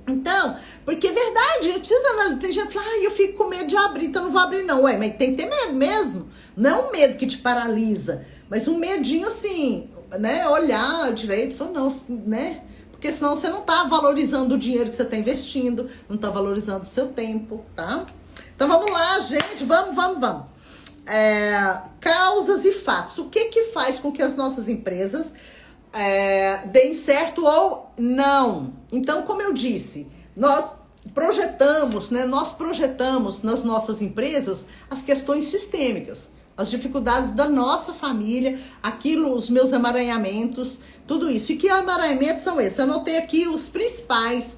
Então, porque é verdade, a gente precisa analisar. Tem gente que fala, eu fico com medo de abrir, então não vou abrir não. Ué, mas tem que ter medo mesmo. Não é um medo que te paralisa, mas um medinho assim, né? Olhar direito e falar, não, né? Porque senão você não tá valorizando o dinheiro que você tá investindo, não tá valorizando o seu tempo, tá? Então vamos lá, gente, vamos. Causas e fatos. O que faz com que as nossas empresas deem certo ou não? Então, como eu disse, nós projetamos nas nossas empresas as questões sistêmicas, as dificuldades da nossa família, os meus emaranhamentos, tudo isso. E que emaranhamentos são esses? Eu anotei aqui os principais.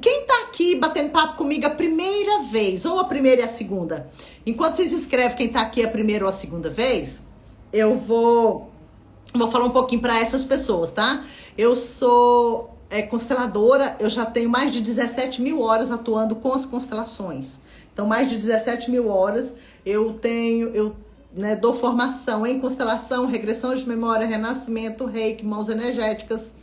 Quem tá aqui batendo papo comigo a primeira vez, ou a primeira e a segunda? Enquanto vocês escrevem quem tá aqui a primeira ou a segunda vez, eu vou falar um pouquinho para essas pessoas, tá? Eu sou consteladora, eu já tenho mais de 17 mil horas atuando com as constelações. Então, mais de 17 mil horas eu dou formação em constelação, regressão de memória, renascimento, reiki, mãos energéticas.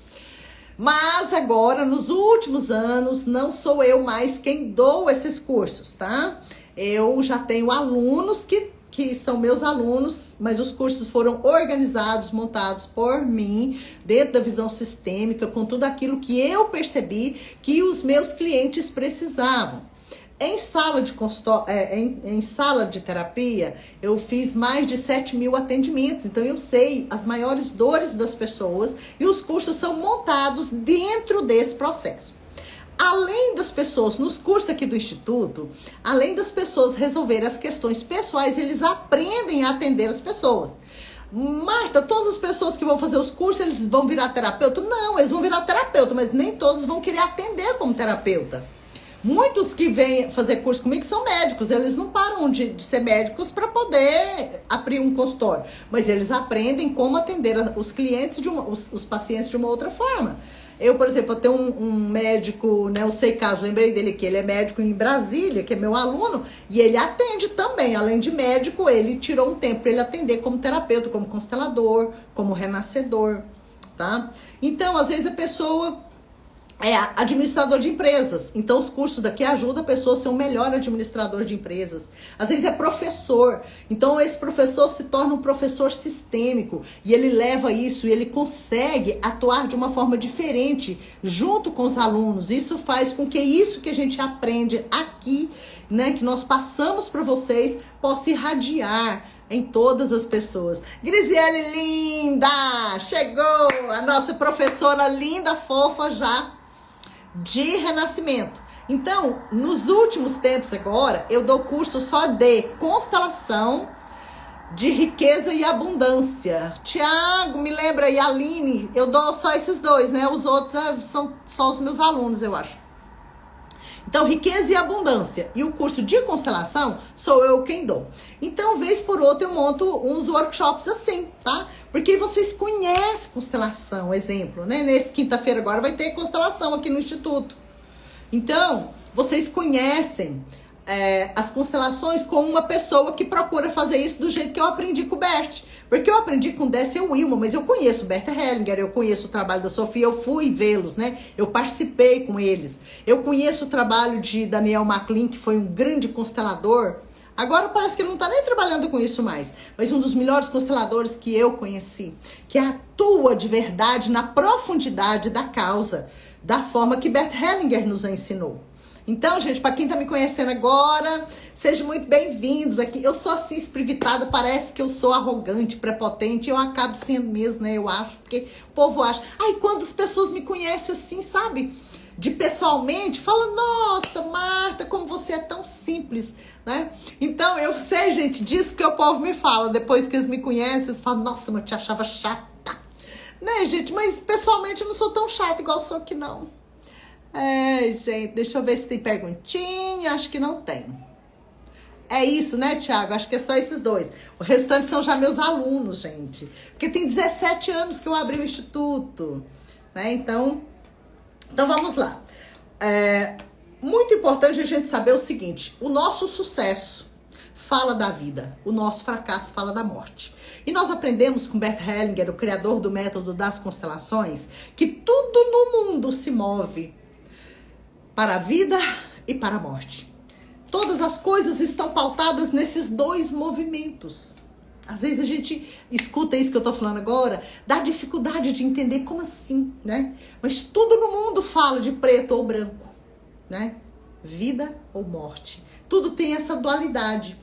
Mas agora, nos últimos anos, não sou eu mais quem dou esses cursos, tá? Eu já tenho alunos que são meus alunos, mas os cursos foram organizados, montados por mim, dentro da visão sistêmica, com tudo aquilo que eu percebi que os meus clientes precisavam. Em sala de terapia, eu fiz mais de 7 mil atendimentos, então eu sei as maiores dores das pessoas e os cursos são montados dentro desse processo. além das pessoas, nos cursos aqui do Instituto, além das pessoas resolverem as questões pessoais, eles aprendem a atender as pessoas. Marta, todas as pessoas que vão fazer os cursos, eles vão virar terapeuta? Não, eles vão virar terapeuta, mas nem todos vão querer atender como terapeuta. Muitos que vêm fazer curso comigo são médicos, eles não param de ser médicos para poder abrir um consultório, mas eles aprendem como atender os clientes, os pacientes de uma outra forma. Eu, por exemplo, eu tenho um médico, né, o Seicas, lembrei dele que ele é médico em Brasília, que é meu aluno, e ele atende também, além de médico, ele tirou um tempo para ele atender como terapeuta, como constelador, como renascedor, tá? Então, às vezes a pessoa é administrador de empresas, então os cursos daqui ajudam a pessoa a ser um melhor administrador de empresas. Às vezes é professor, então esse professor se torna um professor sistêmico e ele leva isso e ele consegue atuar de uma forma diferente junto com os alunos. Isso faz com que isso que a gente aprende aqui, né, que nós passamos para vocês, possa irradiar em todas as pessoas. Grisiele linda, chegou a nossa professora linda, fofa já de renascimento. Então, nos últimos tempos agora, eu dou curso só de constelação de riqueza e abundância. Tiago, me lembra aí, Aline, eu dou só esses dois, né? Os outros são só os meus alunos, eu acho. Então, riqueza e abundância. E o curso de constelação sou eu quem dou. Então, vez por outra, eu monto uns workshops assim, tá? Porque vocês conhecem constelação, exemplo, né? Nesse quinta-feira agora vai ter constelação aqui no Instituto. Então, vocês conhecem as constelações com uma pessoa que procura fazer isso do jeito que eu aprendi com o Bert. Porque eu aprendi com o Décio e o Wilma, mas eu conheço o Bert Hellinger, eu conheço o trabalho da Sofia, eu fui vê-los, né? Eu participei com eles. Eu conheço o trabalho de Daniel MacLean, que foi um grande constelador. Agora parece que ele não está nem trabalhando com isso mais, mas um dos melhores consteladores que eu conheci, que atua de verdade na profundidade da causa, da forma que Bert Hellinger nos ensinou. Então, gente, para quem tá me conhecendo agora, sejam muito bem-vindos aqui. Eu sou assim, esprivitada, parece que eu sou arrogante, prepotente, eu acabo sendo mesmo, né? Eu acho, porque o povo acha. Ai, quando as pessoas me conhecem assim, sabe? De pessoalmente, fala, nossa, Marta, como você é tão simples, né? Então, eu sei, gente, disso que o povo me fala. Depois que eles me conhecem, eles falam, nossa, mas eu te achava chata. Né, gente? Mas pessoalmente eu não sou tão chata igual sou aqui, não. Gente, deixa eu ver se tem perguntinha. Acho que não tem. É isso, né, Thiago? Acho que é só esses dois. O restante são já meus alunos, gente. Porque tem 17 anos que eu abri o Instituto, né? Então vamos lá. Muito importante a gente saber o seguinte. O nosso sucesso fala da vida. O nosso fracasso fala da morte. E nós aprendemos com Bert Hellinger, o criador do método das constelações, que tudo no mundo se move para a vida e para a morte. Todas as coisas estão pautadas nesses dois movimentos. Às vezes a gente escuta isso que eu tô falando agora, dá dificuldade de entender como assim, né? Mas tudo no mundo fala de preto ou branco, né? Vida ou morte. Tudo tem essa dualidade.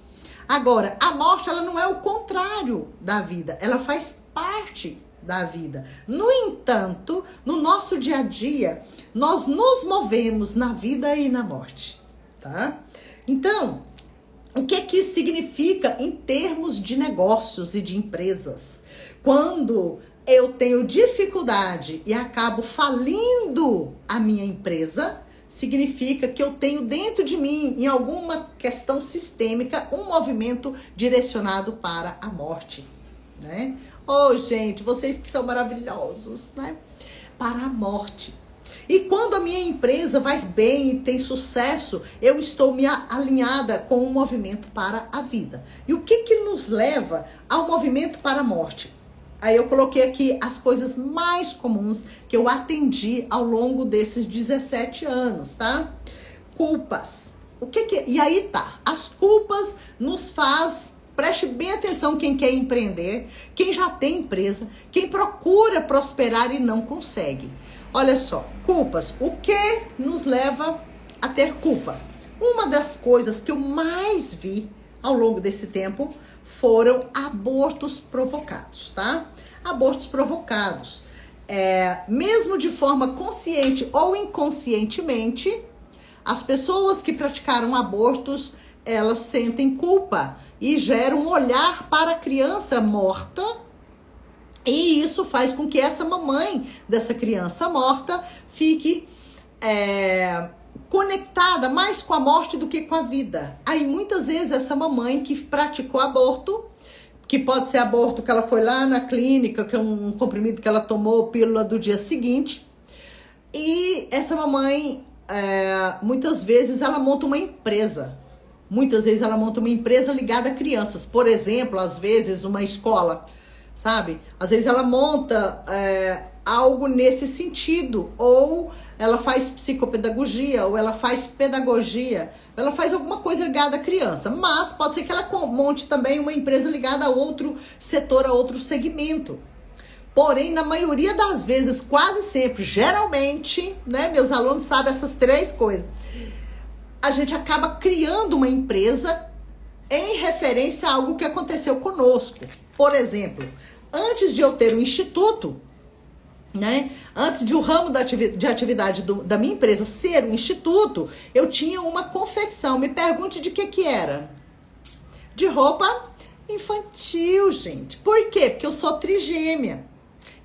Agora, a morte, ela não é o contrário da vida, ela faz parte da vida. No entanto, no nosso dia a dia, nós nos movemos na vida e na morte, tá? Então, o que que isso significa em termos de negócios e de empresas? Quando eu tenho dificuldade e acabo falindo a minha empresa, significa que eu tenho dentro de mim, em alguma questão sistêmica, um movimento direcionado para a morte, né? Oh, gente, vocês que são maravilhosos, né? Para a morte. E quando a minha empresa vai bem e tem sucesso, eu estou me alinhada com um movimento para a vida. E o que que nos leva ao movimento para a morte? Aí eu coloquei aqui as coisas mais comuns que eu atendi ao longo desses 17 anos, tá? Culpas. E aí tá, as culpas nos faz... Preste bem atenção quem quer empreender, quem já tem empresa, quem procura prosperar e não consegue. Olha só, culpas. O que nos leva a ter culpa? Uma das coisas que eu mais vi ao longo desse tempo foram abortos provocados, tá? Abortos provocados. mesmo de forma consciente ou inconscientemente, as pessoas que praticaram abortos, elas sentem culpa e geram um olhar para a criança morta, e isso faz com que essa mamãe dessa criança morta fique conectada mais com a morte do que com a vida. Aí muitas vezes essa mamãe que praticou aborto, que pode ser aborto que ela foi lá na clínica, que é um comprimido que ela tomou, pílula do dia seguinte, e essa mamãe, muitas vezes ela monta uma empresa. Muitas vezes ela monta uma empresa ligada a crianças. Por exemplo, às vezes uma escola, sabe? Às vezes ela monta algo nesse sentido. Ou ela faz psicopedagogia, ou ela faz pedagogia. Ela faz alguma coisa ligada à criança. Mas pode ser que ela monte também uma empresa ligada a outro setor, a outro segmento. Porém, na maioria das vezes, quase sempre, geralmente, né? Meus alunos sabem essas três coisas. A gente acaba criando uma empresa em referência a algo que aconteceu conosco. Por exemplo, antes de eu ter um instituto, né? Antes de o ramo de atividade da minha empresa ser um instituto, eu tinha uma confecção. Me pergunte de que era? De roupa infantil, gente. Por quê? Porque eu sou trigêmea.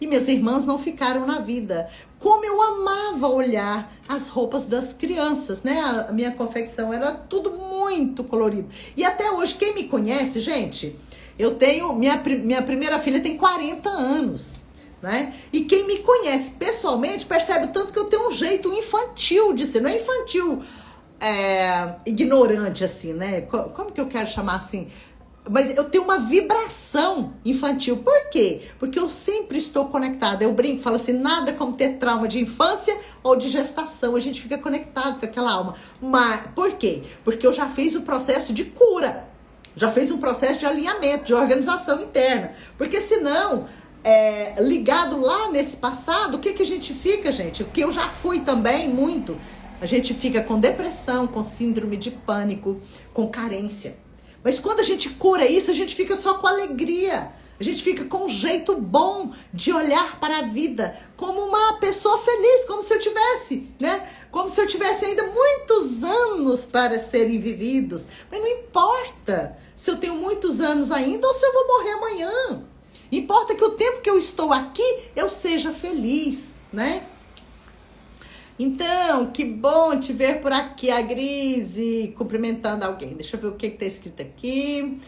E minhas irmãs não ficaram na vida. Como eu amava olhar as roupas das crianças, né? A minha confecção era tudo muito colorido. E até hoje, quem me conhece, gente, eu tenho... Minha primeira filha tem 40 anos, né? E quem me conhece pessoalmente percebe tanto que eu tenho um jeito infantil de ser. Não é infantil ignorante, assim, né? Como que eu quero chamar assim? Mas eu tenho uma vibração infantil. Por quê? Porque eu sempre estou conectada. Eu brinco, falo assim, nada como ter trauma de infância ou de gestação. A gente fica conectado com aquela alma. Mas por quê? Porque eu já fiz o processo de cura. Já fiz um processo de alinhamento, de organização interna. Porque senão, ligado lá nesse passado, o que a gente fica, gente? O que eu já fui também muito. A gente fica com depressão, com síndrome de pânico, com carência. Mas quando a gente cura isso, a gente fica só com alegria. A gente fica com um jeito bom de olhar para a vida como uma pessoa feliz, como se eu tivesse, né? Como se eu tivesse ainda muitos anos para serem vividos. Mas não importa se eu tenho muitos anos ainda ou se eu vou morrer amanhã. Importa que o tempo que eu estou aqui, eu seja feliz, né? Então, que bom te ver por aqui, a Grise, cumprimentando alguém. Deixa eu ver o que está escrito aqui.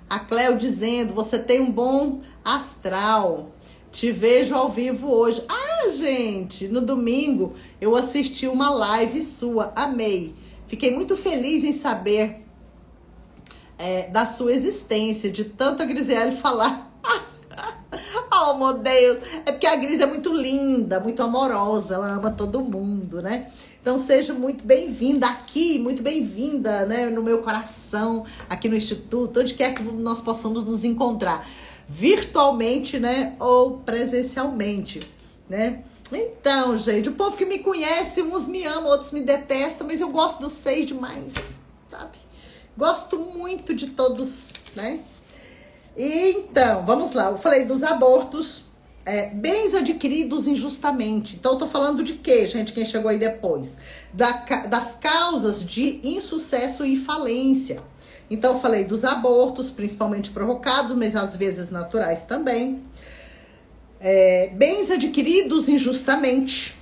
A Cleo dizendo, você tem um bom astral. Te vejo ao vivo hoje. Ah, gente, no domingo eu assisti uma live sua, amei. Fiquei muito feliz em saber da sua existência, de tanto a Grisele falar. Oh, meu Deus, é porque a Gris é muito linda, muito amorosa, ela ama todo mundo, né? Então seja muito bem-vinda aqui, muito bem-vinda, né, no meu coração, aqui no Instituto, onde quer que nós possamos nos encontrar, virtualmente, né, ou presencialmente, né? Então, gente, o povo que me conhece, uns me amam, outros me detestam, mas eu gosto dos seis demais, sabe? Gosto muito de todos, né? Então, vamos lá, eu falei dos abortos, bens adquiridos injustamente. Então, eu tô falando de quê, gente, quem chegou aí depois? Das causas de insucesso e falência. Então, eu falei dos abortos, principalmente provocados, mas às vezes naturais também. Bens adquiridos injustamente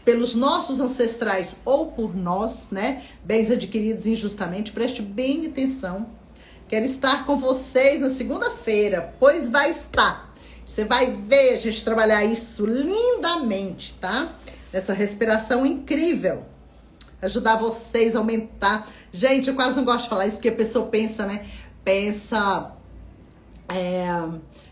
pelos nossos ancestrais ou por nós, né? Bens adquiridos injustamente, preste bem atenção. Quero estar com vocês na segunda-feira, pois vai estar. Você vai ver a gente trabalhar isso lindamente, tá? Essa respiração incrível. Ajudar vocês a aumentar. Gente, eu quase não gosto de falar isso, porque a pessoa pensa, né?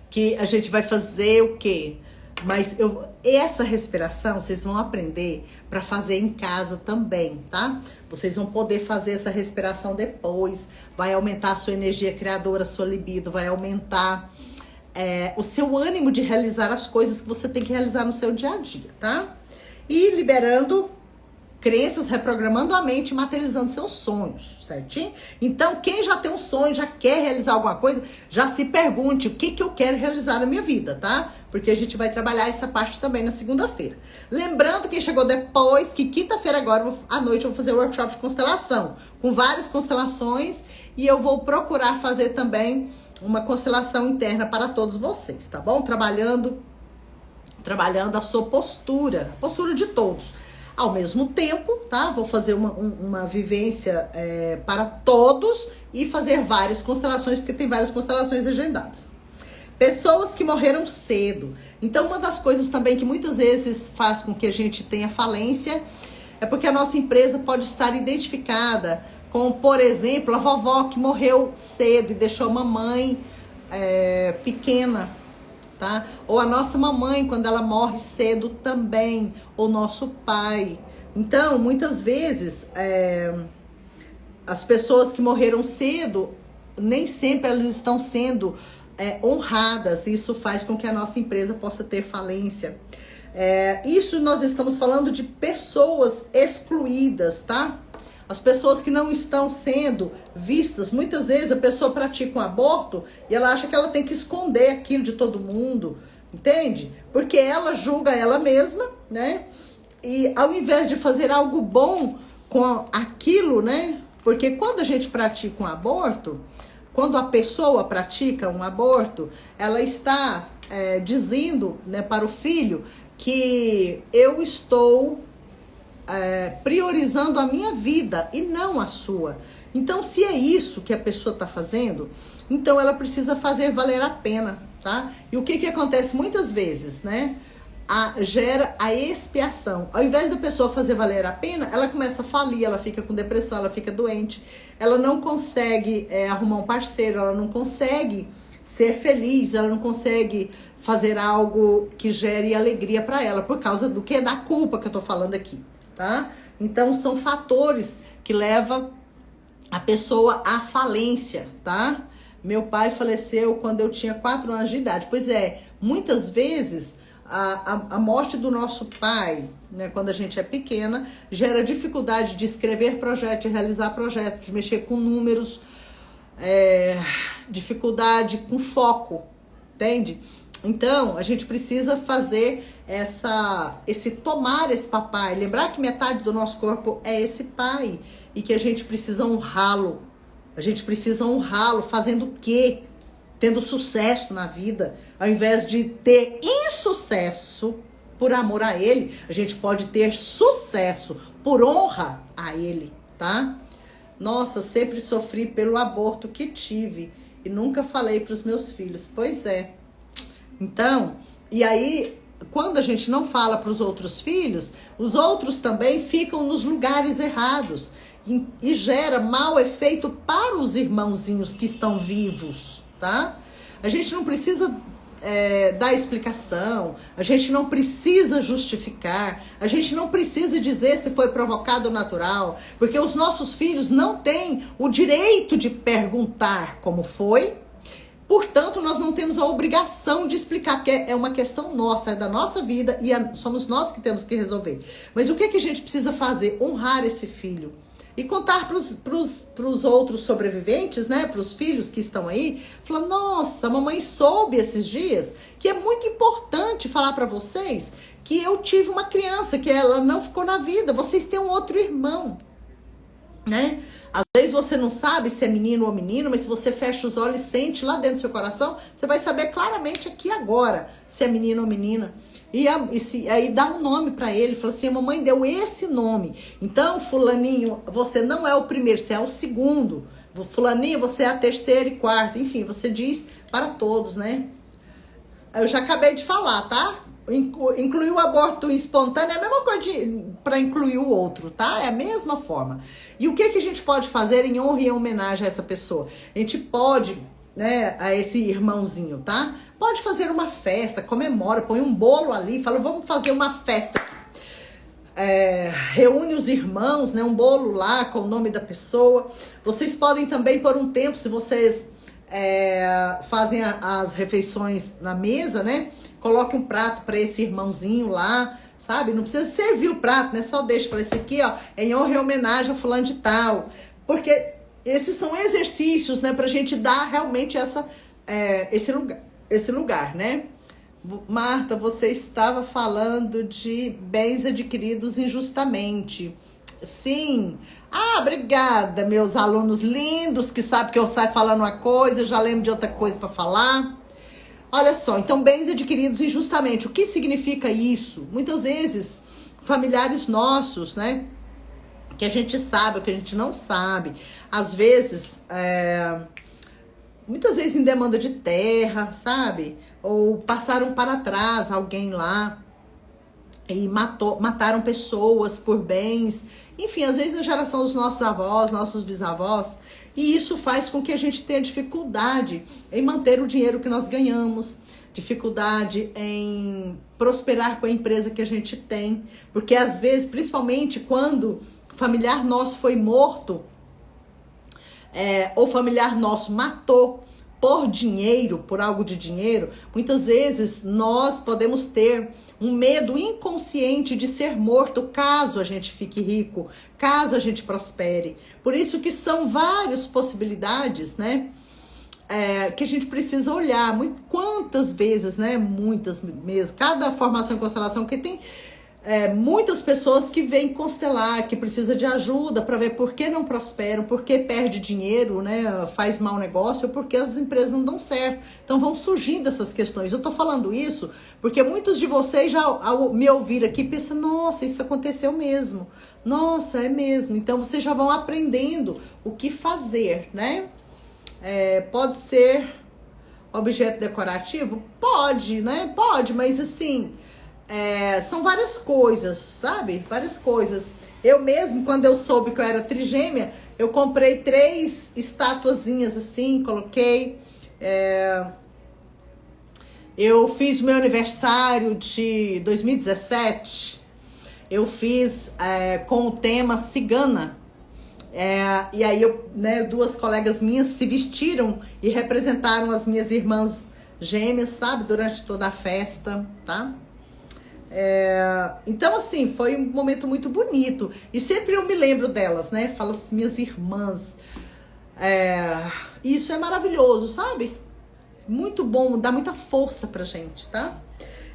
Que a gente vai fazer o quê? Mas essa respiração vocês vão aprender para fazer em casa também, tá? Vocês vão poder fazer essa respiração depois. Vai aumentar a sua energia criadora, a sua libido. Vai aumentar o seu ânimo de realizar as coisas que você tem que realizar no seu dia a dia, tá? E liberando crenças, reprogramando a mente e materializando seus sonhos, certinho? Então, quem já tem um sonho, já quer realizar alguma coisa, já se pergunte o que eu quero realizar na minha vida, tá? Porque a gente vai trabalhar essa parte também na segunda-feira. Lembrando, quem chegou depois, que quinta-feira agora, à noite, eu vou fazer o workshop de constelação, com várias constelações, e eu vou procurar fazer também uma constelação interna para todos vocês, tá bom? Trabalhando a sua postura, a postura de todos. Ao mesmo tempo, tá? Vou fazer uma vivência para todos e fazer várias constelações, porque tem várias constelações agendadas. Pessoas que morreram cedo. Então, uma das coisas também que muitas vezes faz com que a gente tenha falência é porque a nossa empresa pode estar identificada com, por exemplo, a vovó que morreu cedo e deixou a mamãe pequena, tá? Ou a nossa mamãe, quando ela morre cedo também, ou nosso pai. Então, muitas vezes, as pessoas que morreram cedo, nem sempre elas estão sendo honradas. Isso faz com que a nossa empresa possa ter falência. Isso nós estamos falando de pessoas excluídas, tá? As pessoas que não estão sendo vistas. Muitas vezes a pessoa pratica um aborto e ela acha que ela tem que esconder aquilo de todo mundo, entende? Porque ela julga ela mesma, né? E ao invés de fazer algo bom com aquilo, né? Porque quando a gente pratica um aborto, quando a pessoa pratica um aborto, ela está dizendo, né, para o filho que eu estou priorizando a minha vida e não a sua. Então, se é isso que a pessoa está fazendo, então ela precisa fazer valer a pena, tá? E o que acontece muitas vezes, né? Gera a expiação. Ao invés da pessoa fazer valer a pena, ela começa a falir, ela fica com depressão, ela fica doente, ela não consegue arrumar um parceiro, ela não consegue ser feliz, ela não consegue fazer algo que gere alegria para ela, por causa do que? Da culpa que eu tô falando aqui, tá? Então, são fatores que levam a pessoa à falência, tá? Meu pai faleceu quando eu tinha 4 anos de idade. Pois é, muitas vezes a morte do nosso pai, né, quando a gente é pequena, gera dificuldade de escrever projeto, de realizar projeto, de mexer com números, dificuldade com foco, entende? Então, a gente precisa fazer tomar esse papai, lembrar que metade do nosso corpo é esse pai e que a gente precisa honrá-lo. A gente precisa honrá-lo fazendo o quê? Tendo sucesso na vida. Ao invés de ter insucesso por amor a ele, a gente pode ter sucesso por honra a ele, tá? Nossa, sempre sofri pelo aborto que tive e nunca falei para os meus filhos. Pois é. Então, e aí, quando a gente não fala para os outros filhos, os outros também ficam nos lugares errados e gera mau efeito para os irmãozinhos que estão vivos, tá? A gente não precisa dar explicação, a gente não precisa justificar, a gente não precisa dizer se foi provocado ou natural, porque os nossos filhos não têm o direito de perguntar como foi. Portanto, nós não temos a obrigação de explicar, porque é uma questão nossa, é da nossa vida e somos nós que temos que resolver. Mas o que a gente precisa fazer? Honrar esse filho. E contar para os outros sobreviventes, né? Para os filhos que estão aí, falando, nossa, a mamãe soube esses dias que é muito importante falar para vocês que eu tive uma criança, que ela não ficou na vida, vocês têm um outro irmão, né? Às vezes você não sabe se é menino ou menino, mas se você fecha os olhos e sente lá dentro do seu coração, você vai saber claramente aqui agora se é menino ou menina. E aí dá um nome pra ele, fala assim, a mamãe deu esse nome. Então, fulaninho, você não é o primeiro, você é o segundo. Fulaninho, você é a terceira e quarta. Enfim, você diz para todos, né? Eu já acabei de falar, tá? Incluir o aborto espontâneo é a mesma coisa para incluir o outro, tá? É a mesma forma. E o que a gente pode fazer em honra e em homenagem a essa pessoa? A gente pode, né, a esse irmãozinho, tá? Pode fazer uma festa, comemora, põe um bolo ali, fala, vamos fazer uma festa. Reúne os irmãos, né, um bolo lá com o nome da pessoa. Vocês podem também, por um tempo, se vocês fazem as refeições na mesa, né? Coloque um prato para esse irmãozinho lá, sabe? Não precisa servir o prato, né? Só deixa, fala, esse aqui, ó, é em honra e homenagem a fulano de tal. Porque esses são exercícios, né, pra gente dar realmente esse lugar, né? Marta, você estava falando de bens adquiridos injustamente. Sim. Ah, obrigada, meus alunos lindos, que sabem que eu saio falando uma coisa, eu já lembro de outra coisa para falar. Olha só, então, bens adquiridos injustamente. O que significa isso? Muitas vezes, familiares nossos, né? Que a gente sabe, ou que a gente não sabe. Às vezes, muitas vezes em demanda de terra, sabe? Ou passaram para trás alguém lá e mataram pessoas por bens. Enfim, às vezes na geração dos nossos avós, nossos bisavós. E isso faz com que a gente tenha dificuldade em manter o dinheiro que nós ganhamos, dificuldade em prosperar com a empresa que a gente tem. Porque às vezes, principalmente quando familiar nosso foi morto, ou familiar nosso matou por dinheiro, por algo de dinheiro, muitas vezes nós podemos ter um medo inconsciente de ser morto caso a gente fique rico, caso a gente prospere. Por isso que são várias possibilidades, né? Que a gente precisa olhar. Quantas vezes, né? Muitas mesmo. Cada formação em constelação que tem muitas pessoas que vêm constelar, que precisa de ajuda para ver por que não prosperam, por que perde dinheiro, né, faz mau negócio, ou porque as empresas não dão certo. Então vão surgindo essas questões. Eu tô falando isso porque muitos de vocês já ao me ouvir aqui pensam, nossa, isso aconteceu mesmo. Nossa, é mesmo. Então vocês já vão aprendendo o que fazer, né? Pode ser objeto decorativo? Pode, né? Pode, mas assim... são várias coisas, sabe? Várias coisas. Eu mesmo, quando eu soube que eu era trigêmea, eu comprei 3 estatuazinhas assim, coloquei. Eu fiz o meu aniversário de 2017, eu fiz com o tema cigana. E aí, né, 2 colegas minhas se vestiram e representaram as minhas irmãs gêmeas, sabe? Durante toda a festa, tá? Então, assim, foi um momento muito bonito. E sempre eu me lembro delas, né? Falo assim, minhas irmãs. Isso é maravilhoso, sabe? Muito bom, dá muita força pra gente, tá?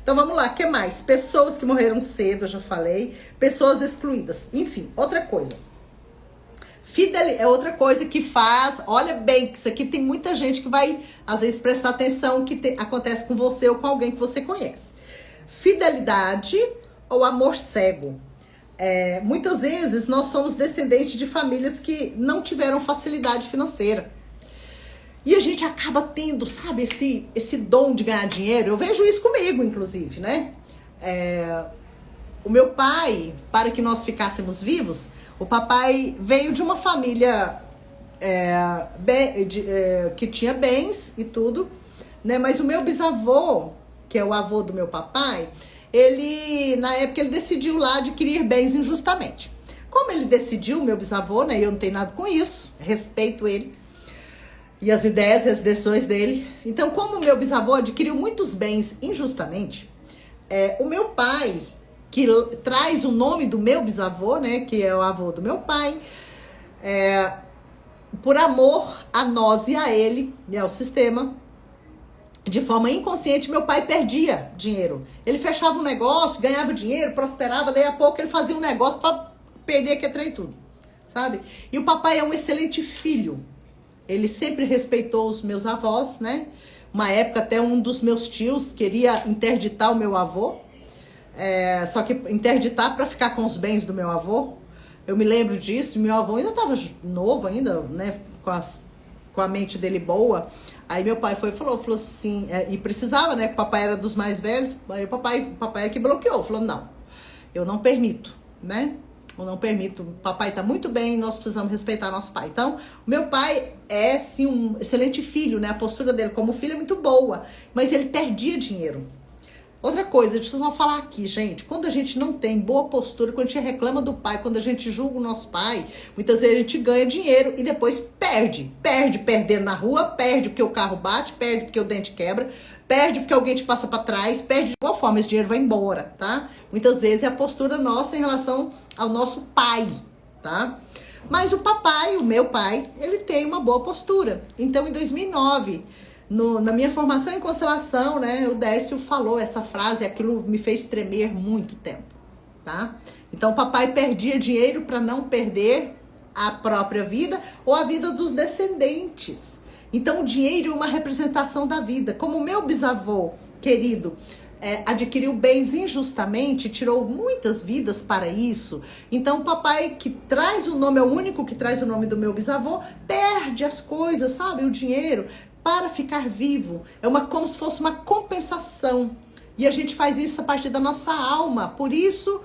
Então, vamos lá, o que mais? Pessoas que morreram cedo, eu já falei. Pessoas excluídas. Enfim, outra coisa. É outra coisa que faz... Olha bem, que isso aqui tem muita gente que vai, às vezes, prestar atenção que acontece com você ou com alguém que você conhece. Fidelidade ou amor cego. Muitas vezes nós somos descendentes de famílias que não tiveram facilidade financeira. E a gente acaba tendo, sabe, esse dom de ganhar dinheiro. Eu vejo isso comigo, inclusive, né? O meu pai, para que nós ficássemos vivos, o papai veio de uma família que tinha bens e tudo, né? Mas o meu bisavô, que é o avô do meu papai, na época ele decidiu lá adquirir bens injustamente. Como ele decidiu, meu bisavô, né, eu não tenho nada com isso, respeito ele e as ideias e as decisões dele. Então, como o meu bisavô adquiriu muitos bens injustamente, o meu pai, que traz o nome do meu bisavô, né, que é o avô do meu pai, por amor a nós e a ele, e ao sistema, de forma inconsciente, meu pai perdia dinheiro. Ele fechava um negócio, ganhava dinheiro, prosperava, daí a pouco ele fazia um negócio para perder aquele trem tudo, sabe? E o papai é um excelente filho. Ele sempre respeitou os meus avós, né? Uma época até um dos meus tios queria interditar o meu avô. Só que interditar para ficar com os bens do meu avô. Eu me lembro disso, meu avô ainda estava novo ainda, né? Com a mente dele boa. Aí meu pai falou assim, e precisava, né, que o papai era dos mais velhos, aí o papai é que bloqueou, falou, não, eu não permito, né, eu não permito, o papai tá muito bem, nós precisamos respeitar nosso pai. Então, o meu pai é, sim, um excelente filho, né, a postura dele como filho é muito boa, mas ele perdia dinheiro. Outra coisa, deixa eu só falar aqui, gente, quando a gente não tem boa postura, quando a gente reclama do pai, quando a gente julga o nosso pai, muitas vezes a gente ganha dinheiro e depois perde perdendo na rua, perde porque o carro bate, perde porque o dente quebra, perde porque alguém te passa para trás, perde de igual forma, esse dinheiro vai embora, tá? Muitas vezes é a postura nossa em relação ao nosso pai, tá? Mas o papai, o meu pai, ele tem uma boa postura. Então, em 2009, na minha formação em constelação, né, o Décio falou essa frase, aquilo me fez tremer muito tempo, tá? Então, o papai perdia dinheiro para não perder a própria vida ou a vida dos descendentes. Então, o dinheiro é uma representação da vida. Como o meu bisavô querido adquiriu bens injustamente, tirou muitas vidas para isso. Então, o papai que traz o nome, é o único que traz o nome do meu bisavô, perde as coisas, sabe? O dinheiro para ficar vivo. Como se fosse uma compensação. E a gente faz isso a partir da nossa alma. Por isso,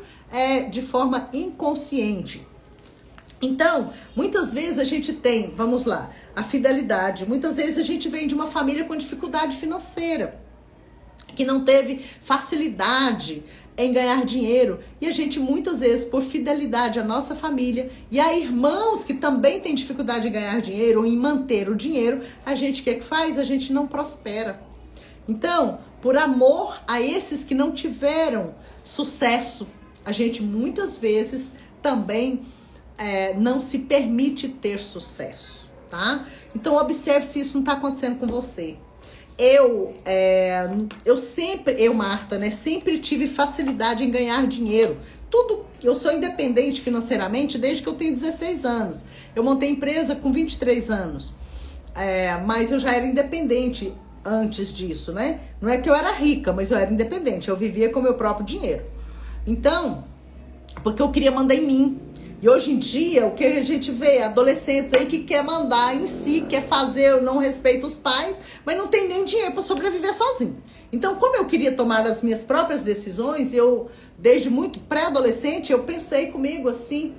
de forma inconsciente. Então, muitas vezes a gente tem, vamos lá, a fidelidade. Muitas vezes a gente vem de uma família com dificuldade financeira, que não teve facilidade em ganhar dinheiro. E a gente, muitas vezes, por fidelidade à nossa família, e a irmãos que também têm dificuldade em ganhar dinheiro ou em manter o dinheiro, a gente, o que faz? A gente não prospera. Então, por amor a esses que não tiveram sucesso, a gente, muitas vezes, também não se permite ter sucesso, tá? Então, observe se isso não está acontecendo com você. Eu, Marta, né, sempre tive facilidade em ganhar dinheiro. Eu sou independente financeiramente desde que eu tenho 16 anos. Eu montei empresa com 23 anos. Mas eu já era independente antes disso, né? Não é que eu era rica, mas eu era independente. Eu vivia com o meu próprio dinheiro. Então, porque eu queria mandar em mim. E hoje em dia, o que a gente vê? Adolescentes aí que quer mandar em si, quer fazer, não respeita os pais, mas não tem nem dinheiro para sobreviver sozinho. Então, como eu queria tomar as minhas próprias decisões, desde muito pré-adolescente, eu pensei comigo assim,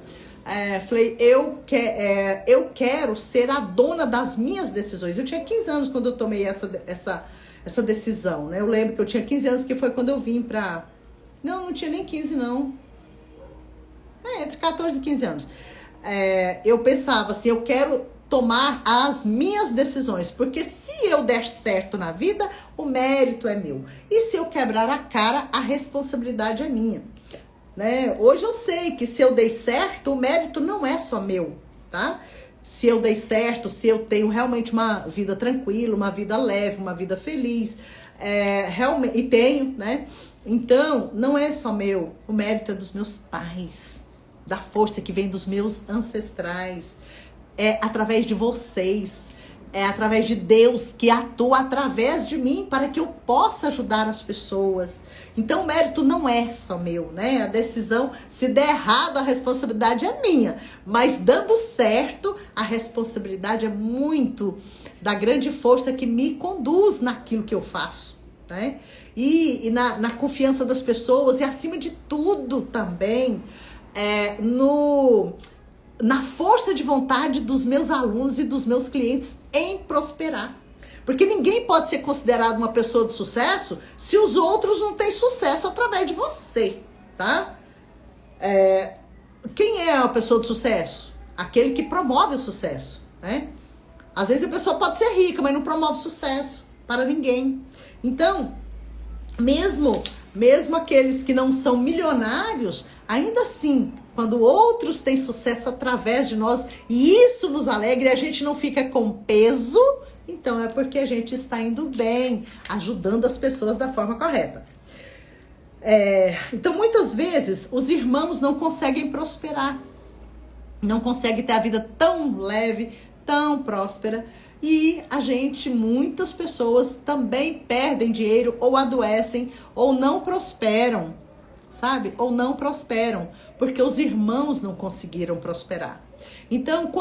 falei, eu quero ser a dona das minhas decisões. Eu tinha 15 anos quando eu tomei essa decisão, né? Eu lembro que eu tinha 15 anos, que foi quando eu vim pra... Não tinha nem 15, não. Entre 14 e 15 anos. Eu pensava assim, eu quero tomar as minhas decisões, porque se eu der certo na vida, o mérito é meu. E se eu quebrar a cara, a responsabilidade é minha. Né? Hoje eu sei que se eu dei certo, o mérito não é só meu, tá? Se eu dei certo, se eu tenho realmente uma vida tranquila, uma vida leve, uma vida feliz, realmente, e tenho, né? Então, não é só meu, o mérito é dos meus pais, da força que vem dos meus ancestrais, é através de vocês, é através de Deus que atua através de mim para que eu possa ajudar as pessoas. Então o mérito não é só meu, né? A decisão, se der errado, a responsabilidade é minha, mas dando certo, a responsabilidade é muito da grande força que me conduz naquilo que eu faço, né? E na confiança das pessoas, e acima de tudo também, na força de vontade dos meus alunos e dos meus clientes em prosperar. Porque ninguém pode ser considerado uma pessoa de sucesso se os outros não têm sucesso através de você, tá? Quem é a pessoa de sucesso? Aquele que promove o sucesso, né? Às vezes a pessoa pode ser rica, mas não promove sucesso para ninguém. Então, mesmo aqueles que não são milionários, ainda assim, quando outros têm sucesso através de nós, e isso nos alegra e a gente não fica com peso, então é porque a gente está indo bem, ajudando as pessoas da forma correta. Então, muitas vezes, os irmãos não conseguem prosperar, não conseguem ter a vida tão leve, tão próspera, e muitas pessoas também perdem dinheiro, ou adoecem, ou não prosperam, sabe? Ou não prosperam, porque os irmãos não conseguiram prosperar. Então,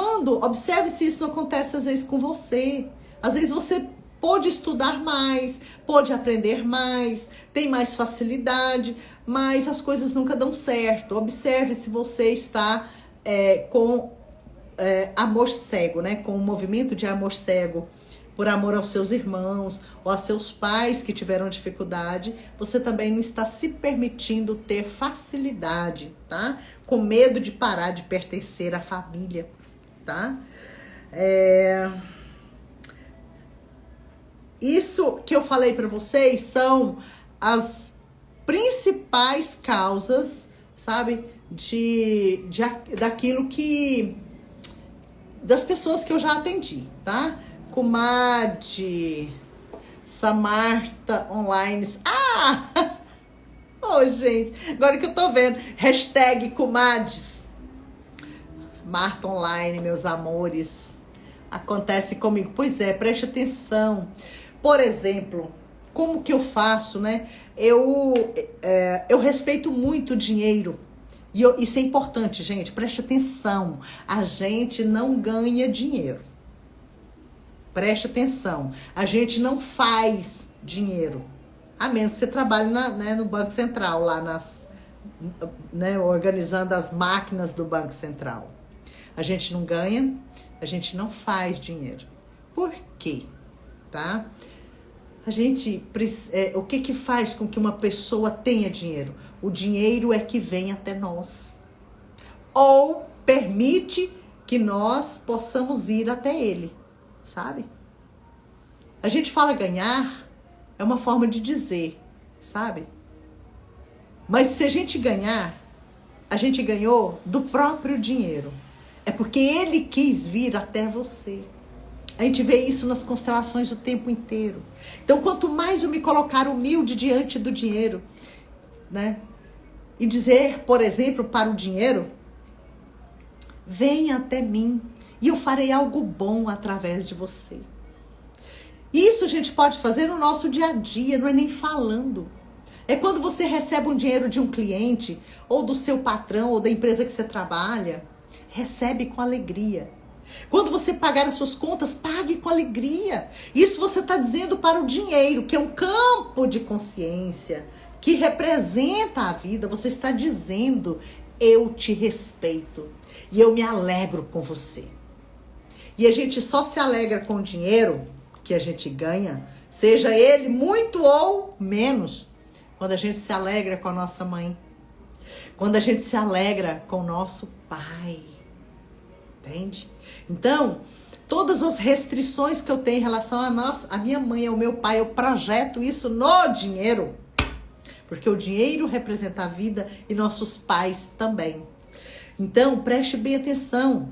observe se isso não acontece às vezes com você. Às vezes você pode estudar mais, pode aprender mais, tem mais facilidade, mas as coisas nunca dão certo. Observe se você está com amor cego, né? Com um movimento de amor cego, por amor aos seus irmãos ou a seus pais que tiveram dificuldade, você também não está se permitindo ter facilidade, tá? Com medo de parar de pertencer à família, tá? isso que eu falei para vocês são as principais causas, sabe, daquilo que... das pessoas que eu já atendi, tá? Comadre, Samarta Online. Ah! Oh, gente, agora que eu tô vendo. Hashtag comadres. Marta Online, meus amores. Acontece comigo. Pois é, preste atenção. Por exemplo, como que eu faço, né? Eu respeito muito o dinheiro. E isso é importante, gente. Preste atenção. A gente não ganha dinheiro. Preste atenção. A gente não faz dinheiro. A menos que você trabalhe no Banco Central, lá organizando as máquinas do Banco Central. A gente não ganha, a gente não faz dinheiro. Por quê? Tá? O que faz com que uma pessoa tenha dinheiro? O dinheiro é que vem até nós. Ou permite que nós possamos ir até ele, sabe? A gente fala ganhar, é uma forma de dizer, sabe? Mas se a gente ganhar, a gente ganhou do próprio dinheiro. É porque ele quis vir até você. A gente vê isso nas constelações o tempo inteiro. Então, quanto mais eu me colocar humilde diante do dinheiro, né? E dizer, por exemplo, para o dinheiro, venha até mim e eu farei algo bom através de você. Isso a gente pode fazer no nosso dia a dia, não é nem falando. É quando você recebe um dinheiro de um cliente, ou do seu patrão, ou da empresa que você trabalha, recebe com alegria. Quando você pagar as suas contas, pague com alegria. Isso você está dizendo para o dinheiro, que é um campo de consciência, que representa a vida. Você está dizendo, eu te respeito e eu me alegro com você. E a gente só se alegra com o dinheiro que a gente ganha, seja ele muito ou menos, quando a gente se alegra com a nossa mãe, quando a gente se alegra com o nosso pai, entende? Então, todas as restrições que eu tenho em relação a minha mãe, ao meu pai, eu projeto isso no dinheiro, porque o dinheiro representa a vida e nossos pais também. Então, preste bem atenção.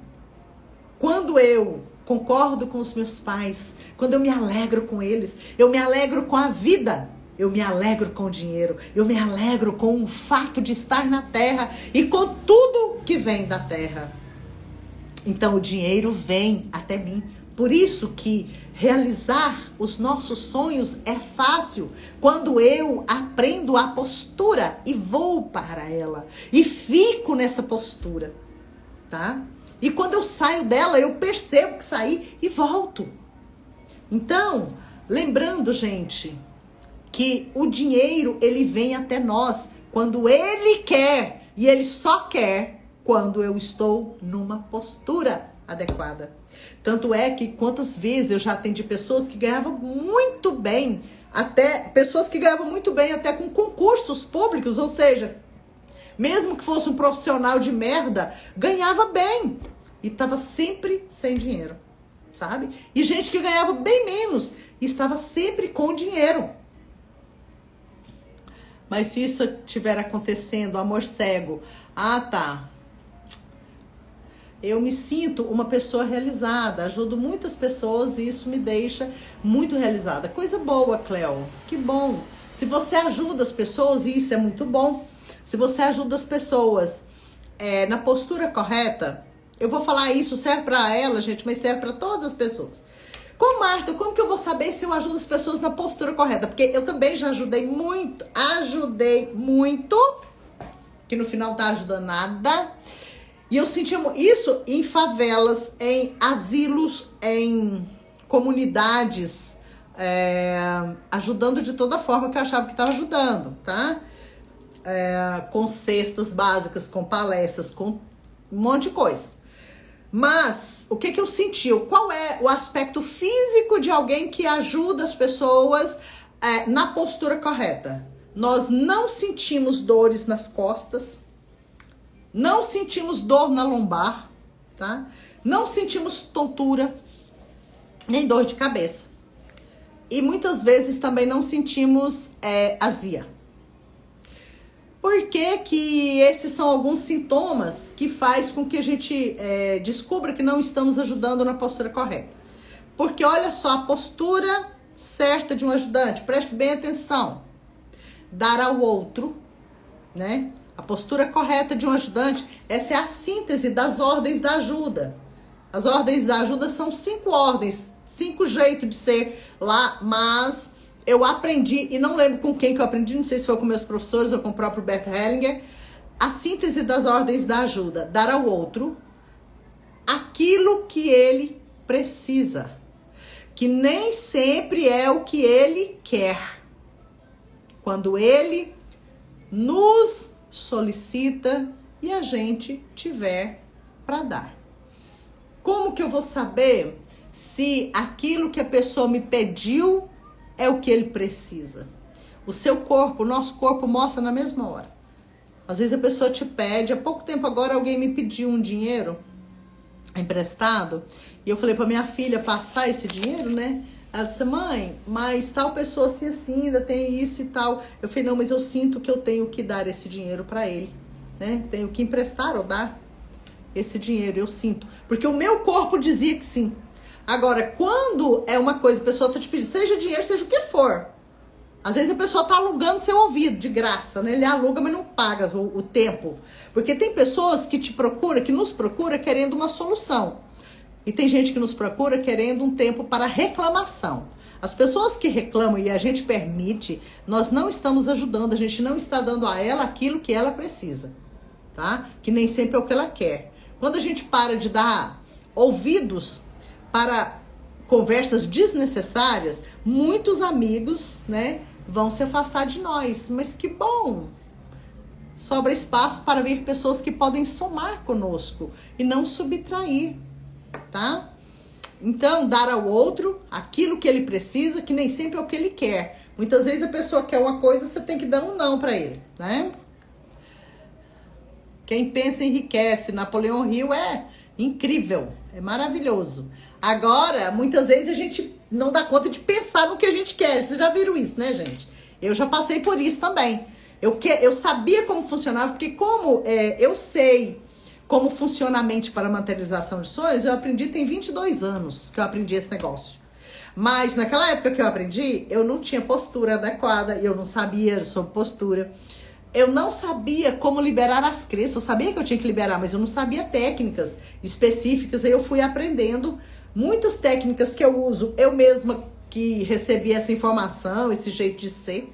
Quando eu concordo com os meus pais, quando eu me alegro com eles, eu me alegro com a vida, eu me alegro com o dinheiro, eu me alegro com o fato de estar na terra e com tudo que vem da terra. Então o dinheiro vem até mim. Por isso que realizar os nossos sonhos é fácil quando eu aprendo a postura e vou para ela e fico nessa postura, tá? E quando eu saio dela, eu percebo que saí e volto. Então, lembrando, gente, que o dinheiro, ele vem até nós quando ele quer. E ele só quer quando eu estou numa postura adequada. Tanto é que quantas vezes eu já atendi pessoas que ganhavam muito bem, até com concursos públicos, ou seja, mesmo que fosse um profissional de merda, ganhava bem. E estava sempre sem dinheiro, sabe? E gente que ganhava bem menos e estava sempre com dinheiro. Mas se isso estiver acontecendo, amor cego, tá. Eu me sinto uma pessoa realizada, ajudo muitas pessoas e isso me deixa muito realizada. Coisa boa, Cleo, que bom. Se você ajuda as pessoas, isso é muito bom. Se você ajuda as pessoas na postura correta, eu vou falar isso, serve para ela, gente, mas serve para todas as pessoas. Marta, como que eu vou saber se eu ajudo as pessoas na postura correta? Porque eu também já ajudei muito, que no final não tá ajudando nada. E eu sentia isso em favelas, em asilos, em comunidades, ajudando de toda forma que eu achava que estava ajudando, tá? Com cestas básicas, com palestras, com um monte de coisa. Mas, o que eu senti? Qual é o aspecto físico de alguém que ajuda as pessoas na postura correta? Nós não sentimos dores nas costas, não sentimos dor na lombar, tá? Não sentimos tontura, nem dor de cabeça. E muitas vezes também não sentimos azia. Por que que esses são alguns sintomas que faz com que a gente descubra que não estamos ajudando na postura correta? Porque olha só, a postura certa de um ajudante, preste bem atenção. Dar ao outro, né? A postura correta de um ajudante, essa é a síntese das ordens da ajuda. As ordens da ajuda são 5 ordens, 5 jeitos de ser lá, mas eu aprendi, e não lembro com quem que eu aprendi, não sei se foi com meus professores ou com o próprio Bert Hellinger, a síntese das ordens da ajuda, dar ao outro aquilo que ele precisa, que nem sempre é o que ele quer. Quando ele nos solicita e a gente tiver para dar. Como que eu vou saber se aquilo que a pessoa me pediu é o que ele precisa? O seu corpo, o nosso corpo mostra na mesma hora. Às vezes a pessoa te pede, há pouco tempo agora alguém me pediu um dinheiro emprestado, e eu falei pra minha filha passar esse dinheiro, né? Ela disse, mãe, mas tal pessoa assim, ainda tem isso e tal. Eu falei, não, mas eu sinto que eu tenho que dar esse dinheiro pra ele, né? Tenho que emprestar ou dar esse dinheiro, eu sinto. Porque o meu corpo dizia que sim. Agora, quando é uma coisa, a pessoa tá te pedindo, seja dinheiro, seja o que for. Às vezes a pessoa tá alugando seu ouvido de graça, né? Ele aluga, mas não paga o tempo. Porque tem pessoas que te procuram, que nos procura querendo uma solução. E tem gente que nos procura querendo um tempo para reclamação. As pessoas que reclamam e a gente permite, nós não estamos ajudando, a gente não está dando a ela aquilo que ela precisa, tá? Que nem sempre é o que ela quer. Quando a gente para de dar ouvidos para conversas desnecessárias, muitos amigos, né, vão se afastar de nós. Mas que bom! Sobra espaço para vir pessoas que podem somar conosco e não subtrair, tá? Então, dar ao outro aquilo que ele precisa, que nem sempre é o que ele quer. Muitas vezes a pessoa quer uma coisa, você tem que dar um não para ele, né? Quem pensa enriquece. Napoleão Hill é incrível, é maravilhoso. Agora, muitas vezes a gente não dá conta de pensar no que a gente quer. Vocês já viram isso, né, gente? Eu já passei por isso também. Eu sabia como funcionava, porque como eu sei como funciona a mente para a materialização de sonhos, eu aprendi, tem 22 anos que eu aprendi esse negócio. Mas naquela época que eu aprendi, eu não tinha postura adequada, eu não sabia sobre postura. Eu não sabia como liberar as crenças. Eu sabia que eu tinha que liberar, mas eu não sabia técnicas específicas. Aí eu fui aprendendo muitas técnicas que eu uso, eu mesma que recebi essa informação, esse jeito de ser.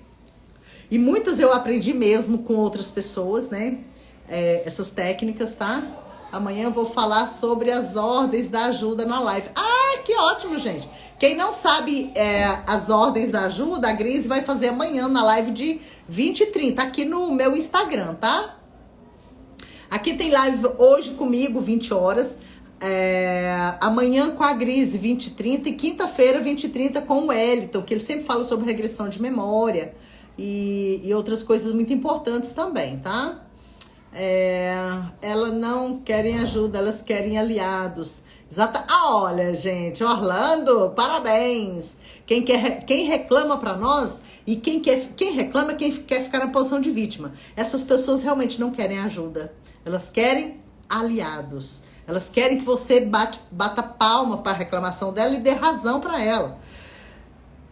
E muitas eu aprendi mesmo com outras pessoas, né? Essas técnicas, tá? Amanhã eu vou falar sobre as ordens da ajuda na live. Ah, que ótimo, gente! Quem não sabe as ordens da ajuda, a Grise vai fazer amanhã na live de 20h30, aqui no meu Instagram, tá? Aqui tem live hoje comigo, 20 horas. Amanhã com a Grise, 20h30. E quinta-feira, 20h30 com o Wellington, que ele sempre fala sobre regressão de memória e outras coisas muito importantes também, tá? Elas não querem ajuda, elas querem aliados. Olha, gente, Orlando, parabéns. Quem reclama pra nós e quem reclama é quem quer ficar na posição de vítima. Essas pessoas realmente não querem ajuda. Elas querem aliados. Elas querem que você bata palma para a reclamação dela e dê razão para ela.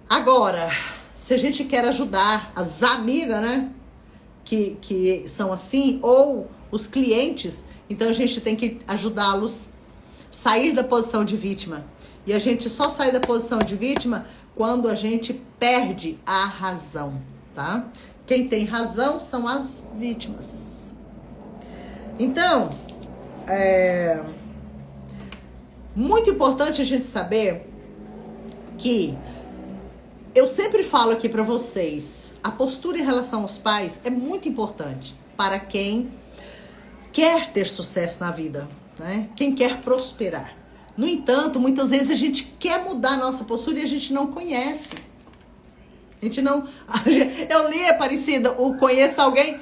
Agora, se a gente quer ajudar as amigas, né? Que são assim, ou os clientes, então a gente tem que ajudá-los a sair da posição de vítima. E a gente só sai da posição de vítima quando a gente perde a razão, tá? Quem tem razão são as vítimas. Então, muito importante a gente saber que eu sempre falo aqui pra vocês, a postura em relação aos pais é muito importante para quem quer ter sucesso na vida, né? Quem quer prosperar. No entanto, muitas vezes a gente quer mudar a nossa postura e a gente não conhece. A gente não... Eu li, Aparecida, o conheço alguém,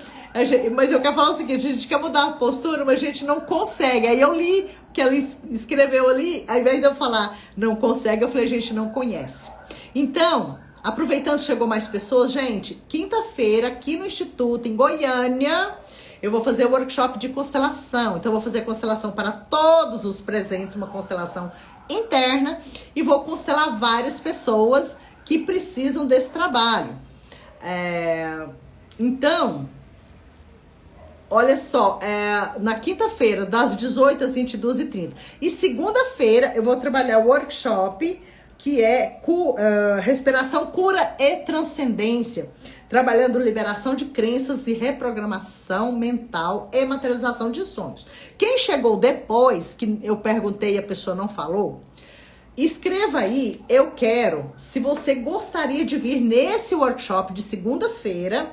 mas eu quero falar o seguinte, a gente quer mudar a postura, mas a gente não consegue. Aí eu li o que ela escreveu ali, ao invés de eu falar não consegue, eu falei, a gente não conhece. Então, aproveitando que chegou mais pessoas, gente, quinta-feira aqui no Instituto, em Goiânia, eu vou fazer o workshop de constelação. Então, eu vou fazer constelação para todos os presentes, uma constelação interna, e vou constelar várias pessoas que precisam desse trabalho. Então, olha só, na quinta-feira, das 18 às 22h30. E segunda-feira, eu vou trabalhar o workshop que é respiração, cura e transcendência. Trabalhando liberação de crenças e reprogramação mental e materialização de sonhos. Quem chegou depois, que eu perguntei e a pessoa não falou, escreva aí, eu quero, se você gostaria de vir nesse workshop de segunda-feira,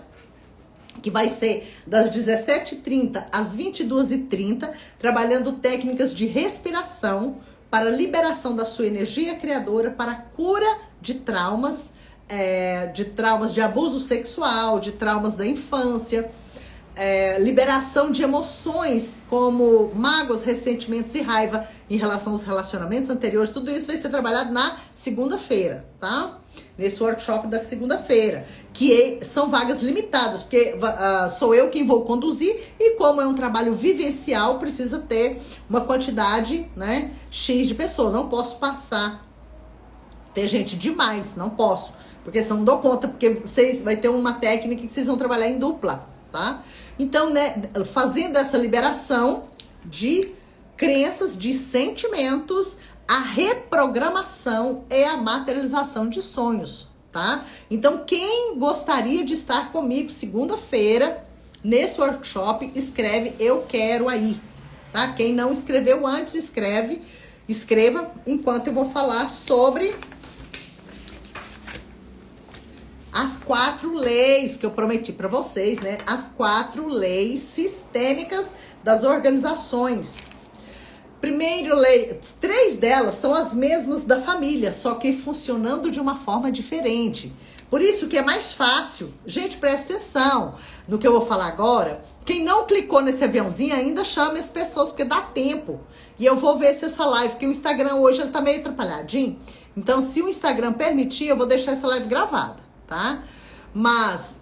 que vai ser das 17h30 às 22h30, trabalhando técnicas de respiração para liberação da sua energia criadora, para cura de traumas de abuso sexual, de traumas da infância, liberação de emoções como mágoas, ressentimentos e raiva em relação aos relacionamentos anteriores. Tudo isso vai ser trabalhado na segunda-feira, tá? Nesse workshop da segunda-feira, que são vagas limitadas, porque sou eu quem vou conduzir, e como é um trabalho vivencial, precisa ter uma quantidade, né, X de pessoas. Não posso passar, ter gente demais, não posso, porque senão não dou conta, porque vocês vai ter uma técnica que vocês vão trabalhar em dupla, tá? Então, né, fazendo essa liberação de crenças, de sentimentos, a reprogramação é a materialização de sonhos, tá? Então, quem gostaria de estar comigo segunda-feira nesse workshop, escreve eu quero aí, tá? Quem não escreveu antes, escreva enquanto eu vou falar sobre as 4 leis que eu prometi para vocês, né? As 4 leis sistêmicas das organizações. Primeiro lei, 3 delas são as mesmas da família, só que funcionando de uma forma diferente. Por isso que é mais fácil. Gente, presta atenção no que eu vou falar agora. Quem não clicou nesse aviãozinho ainda chama as pessoas, porque dá tempo. E eu vou ver se essa live, porque o Instagram hoje ele tá meio atrapalhadinho. Então, se o Instagram permitir, eu vou deixar essa live gravada, tá? Mas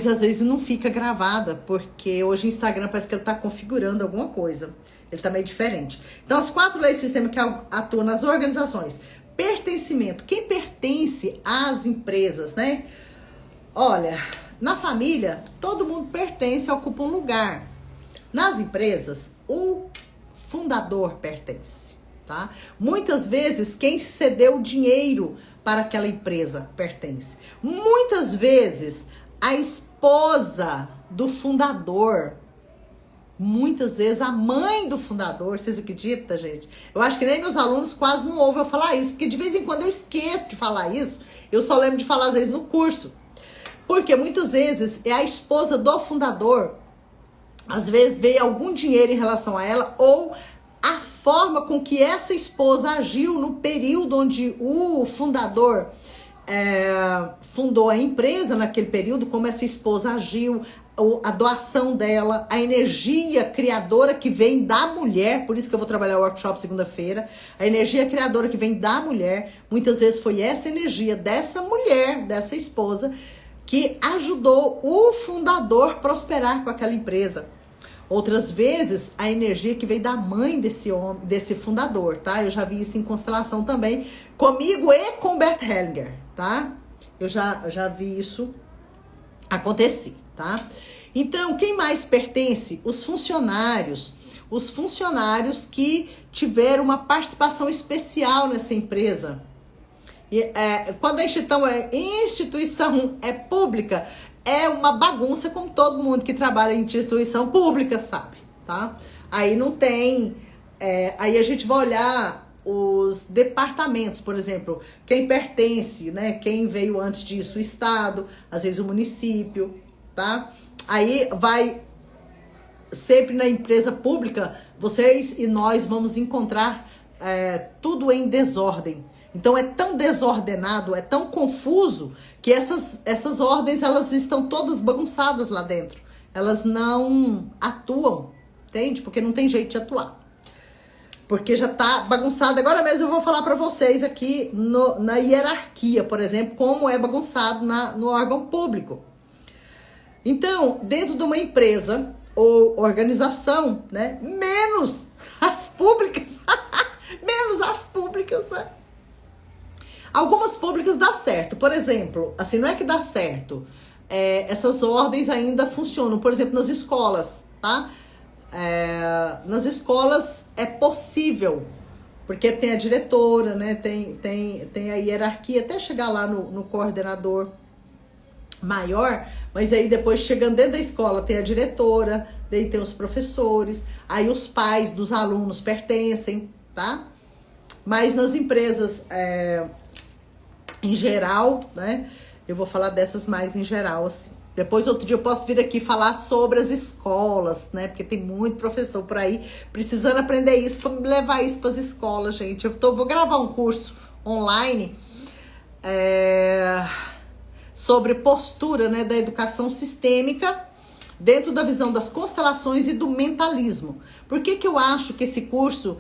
às vezes não fica gravada, porque hoje o Instagram parece que ele tá configurando alguma coisa. Ele tá meio diferente. Então, as 4 leis sistêmicas que atuam nas organizações. Pertencimento. Quem pertence às empresas, né? Olha, na família, todo mundo pertence, ocupa um lugar. Nas empresas, o fundador pertence, tá? Muitas vezes, quem cedeu o dinheiro para aquela empresa pertence. Muitas vezes, a esposa do fundador, muitas vezes a mãe do fundador, vocês acreditam, gente? Eu acho que nem meus alunos quase não ouvem eu falar isso, porque de vez em quando eu esqueço de falar isso, eu só lembro de falar às vezes no curso. Porque muitas vezes é a esposa do fundador, às vezes veio algum dinheiro em relação a ela, ou a forma com que essa esposa agiu no período onde o fundador fundou a empresa, naquele período, como essa esposa agiu, a doação dela, a energia criadora que vem da mulher, por isso que eu vou trabalhar o workshop segunda-feira, a energia criadora que vem da mulher, muitas vezes foi essa energia dessa mulher, dessa esposa, que ajudou o fundador a prosperar com aquela empresa. Outras vezes, a energia que veio da mãe desse homem, desse fundador, tá? Eu já vi isso em constelação também, comigo e com Bert Hellinger, tá? Eu já vi isso acontecer, tá? Então, quem mais pertence? Os funcionários que tiveram uma participação especial nessa empresa. Quando a instituição é pública, é uma bagunça, como todo mundo que trabalha em instituição pública sabe, tá? Aí não tem... aí a gente vai olhar os departamentos, por exemplo, quem pertence, né? Quem veio antes disso, o Estado, às vezes o município, tá? Aí vai... Sempre na empresa pública, vocês e nós vamos encontrar tudo em desordem. Então é tão desordenado, é tão confuso, que essas ordens, elas estão todas bagunçadas lá dentro. Elas não atuam, entende? Porque não tem jeito de atuar. porque já tá bagunçado. Agora mesmo eu vou falar para vocês aqui na hierarquia, por exemplo, como é bagunçado no órgão público. Então, dentro de uma empresa ou organização, né, menos as públicas, menos as públicas, né? Algumas públicas dá certo, por exemplo, assim, não é que dá certo, essas ordens ainda funcionam, por exemplo, nas escolas, tá? Nas escolas é possível, porque tem a diretora, né? Tem a hierarquia, até chegar lá no coordenador maior, mas aí depois chegando dentro da escola tem a diretora, daí tem os professores, aí os pais dos alunos pertencem, tá? Mas nas empresas em geral, né? Eu vou falar dessas mais em geral, assim. Depois, outro dia, eu posso vir aqui falar sobre as escolas, né? Porque tem muito professor por aí precisando aprender isso para levar isso para as escolas, gente. Vou gravar um curso online sobre postura, né, da educação sistêmica dentro da visão das constelações e do mentalismo. Por que eu acho que esse curso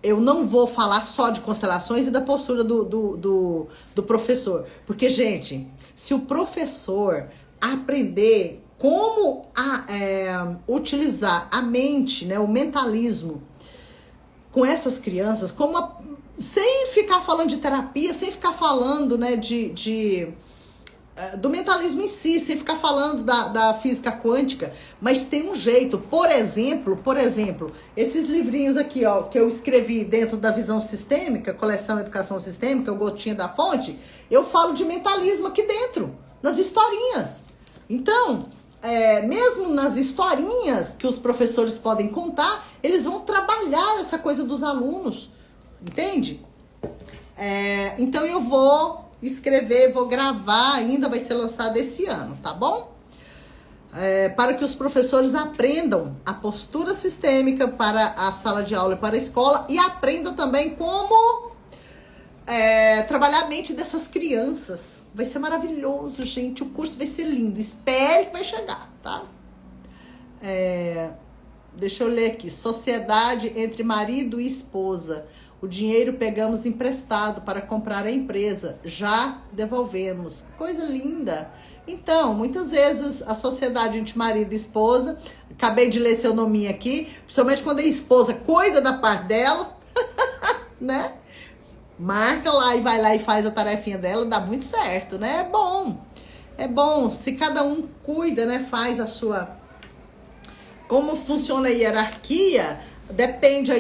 eu não vou falar só de constelações e da postura do professor? Porque, gente, se o professor aprender como utilizar a mente, né, o mentalismo com essas crianças, sem ficar falando de terapia, sem ficar falando, né, do mentalismo em si, sem ficar falando da física quântica, mas tem um jeito. Por exemplo, esses livrinhos aqui, ó, que eu escrevi dentro da visão sistêmica, coleção Educação Sistêmica, o Gotinha da Fonte, eu falo de mentalismo aqui dentro, nas historinhas. Então, mesmo nas historinhas que os professores podem contar, eles vão trabalhar essa coisa dos alunos, entende? Então eu vou escrever, vou gravar, ainda vai ser lançado esse ano, tá bom? Para que os professores aprendam a postura sistêmica para a sala de aula e para a escola, e aprendam também como trabalhar a mente dessas crianças. Vai ser maravilhoso, gente. O curso vai ser lindo. Espere que vai chegar, tá? Deixa eu ler aqui. Sociedade entre marido e esposa. O dinheiro pegamos emprestado para comprar a empresa. Já devolvemos. Coisa linda. Então, muitas vezes a sociedade entre marido e esposa, acabei de ler seu nominho aqui, principalmente quando a esposa cuida da parte dela, né? Marca lá e vai lá e faz a tarefinha dela, dá muito certo, né? É bom. Se cada um cuida, né? Faz a sua... Como funciona a hierarquia... Depende, a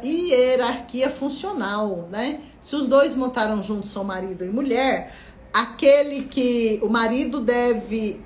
hierarquia funcional, né? Se os dois montaram juntos, são marido e mulher, aquele que o marido deve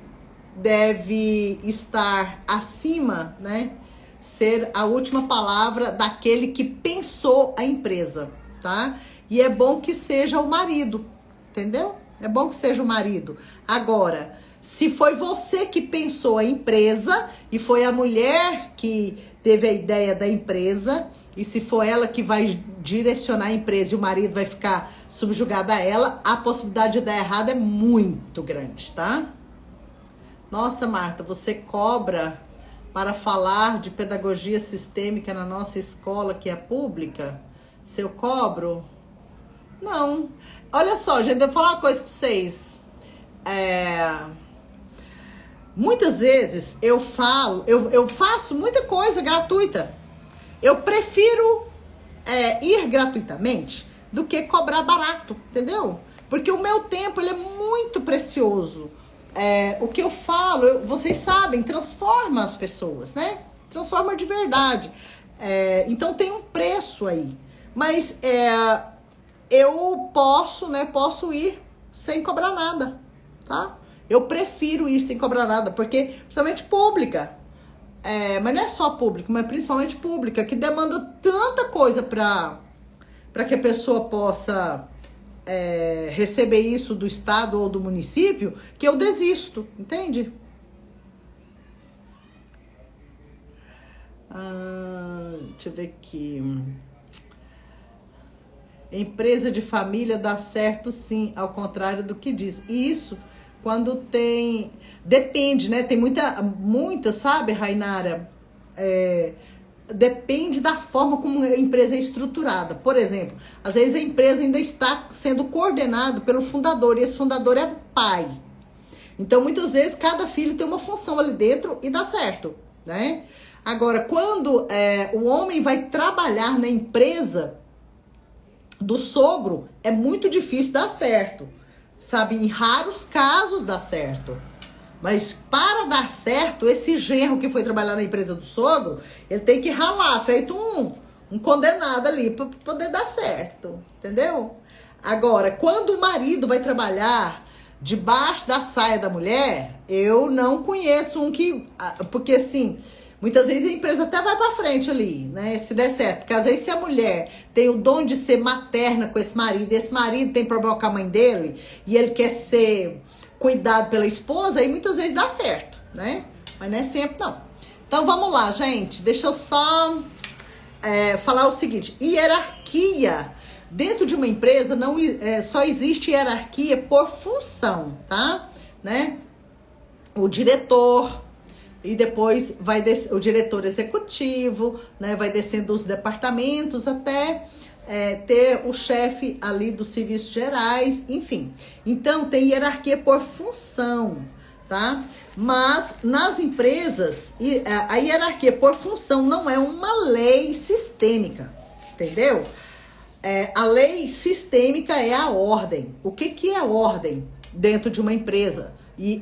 estar acima, né? Ser a última palavra daquele que pensou a empresa, tá? E é bom que seja o marido, entendeu? É bom que seja o marido. Agora, se foi você que pensou a empresa e foi a mulher que teve a ideia da empresa, e se for ela que vai direcionar a empresa e o marido vai ficar subjugado a ela, a possibilidade de dar errado é muito grande, tá? Nossa, Marta, você cobra para falar de pedagogia sistêmica na nossa escola, que é pública? Se eu cobro? Não. Olha só, gente, eu vou falar uma coisa pra vocês. Muitas vezes eu faço muita coisa gratuita. Eu prefiro ir gratuitamente do que cobrar barato, entendeu? Porque o meu tempo, ele é muito precioso. O que eu falo, vocês sabem, transforma as pessoas, né? Transforma de verdade. Então tem um preço aí. Mas eu posso ir sem cobrar nada, tá? Eu prefiro ir sem cobrar nada, porque, principalmente pública, mas não é só pública, mas principalmente pública, que demanda tanta coisa para que a pessoa possa receber isso do estado ou do município, que eu desisto, entende? Deixa eu ver aqui. Empresa de família dá certo sim, ao contrário do que diz. Isso... Quando tem... Depende, né? Tem muita, sabe, Rainara? depende da forma como a empresa é estruturada. Por exemplo, às vezes a empresa ainda está sendo coordenada pelo fundador, e esse fundador é pai. Então, muitas vezes, cada filho tem uma função ali dentro e dá certo, né? Agora, quando o homem vai trabalhar na empresa do sogro, é muito difícil dar certo, sabe? Em raros casos dá certo. Mas para dar certo, esse genro que foi trabalhar na empresa do sogro, ele tem que ralar, feito um condenado ali, para poder dar certo, entendeu? Agora, quando o marido vai trabalhar debaixo da saia da mulher, eu não conheço um que... Porque assim, muitas vezes a empresa até vai pra frente ali, né? Se der certo. Porque às vezes se a mulher tem o dom de ser materna com esse marido tem problema com a mãe dele, e ele quer ser cuidado pela esposa, aí muitas vezes dá certo, né? Mas não é sempre, não. Então vamos lá, gente. Deixa eu só falar o seguinte. Hierarquia. Dentro de uma empresa não só existe hierarquia por função, tá? Né? O diretor, e depois vai o diretor executivo, né? Vai descendo os departamentos até ter o chefe ali dos serviços gerais, enfim. Então tem hierarquia por função, tá? Mas nas empresas a hierarquia por função não é uma lei sistêmica, entendeu? A lei sistêmica é a ordem. O que é a ordem dentro de uma empresa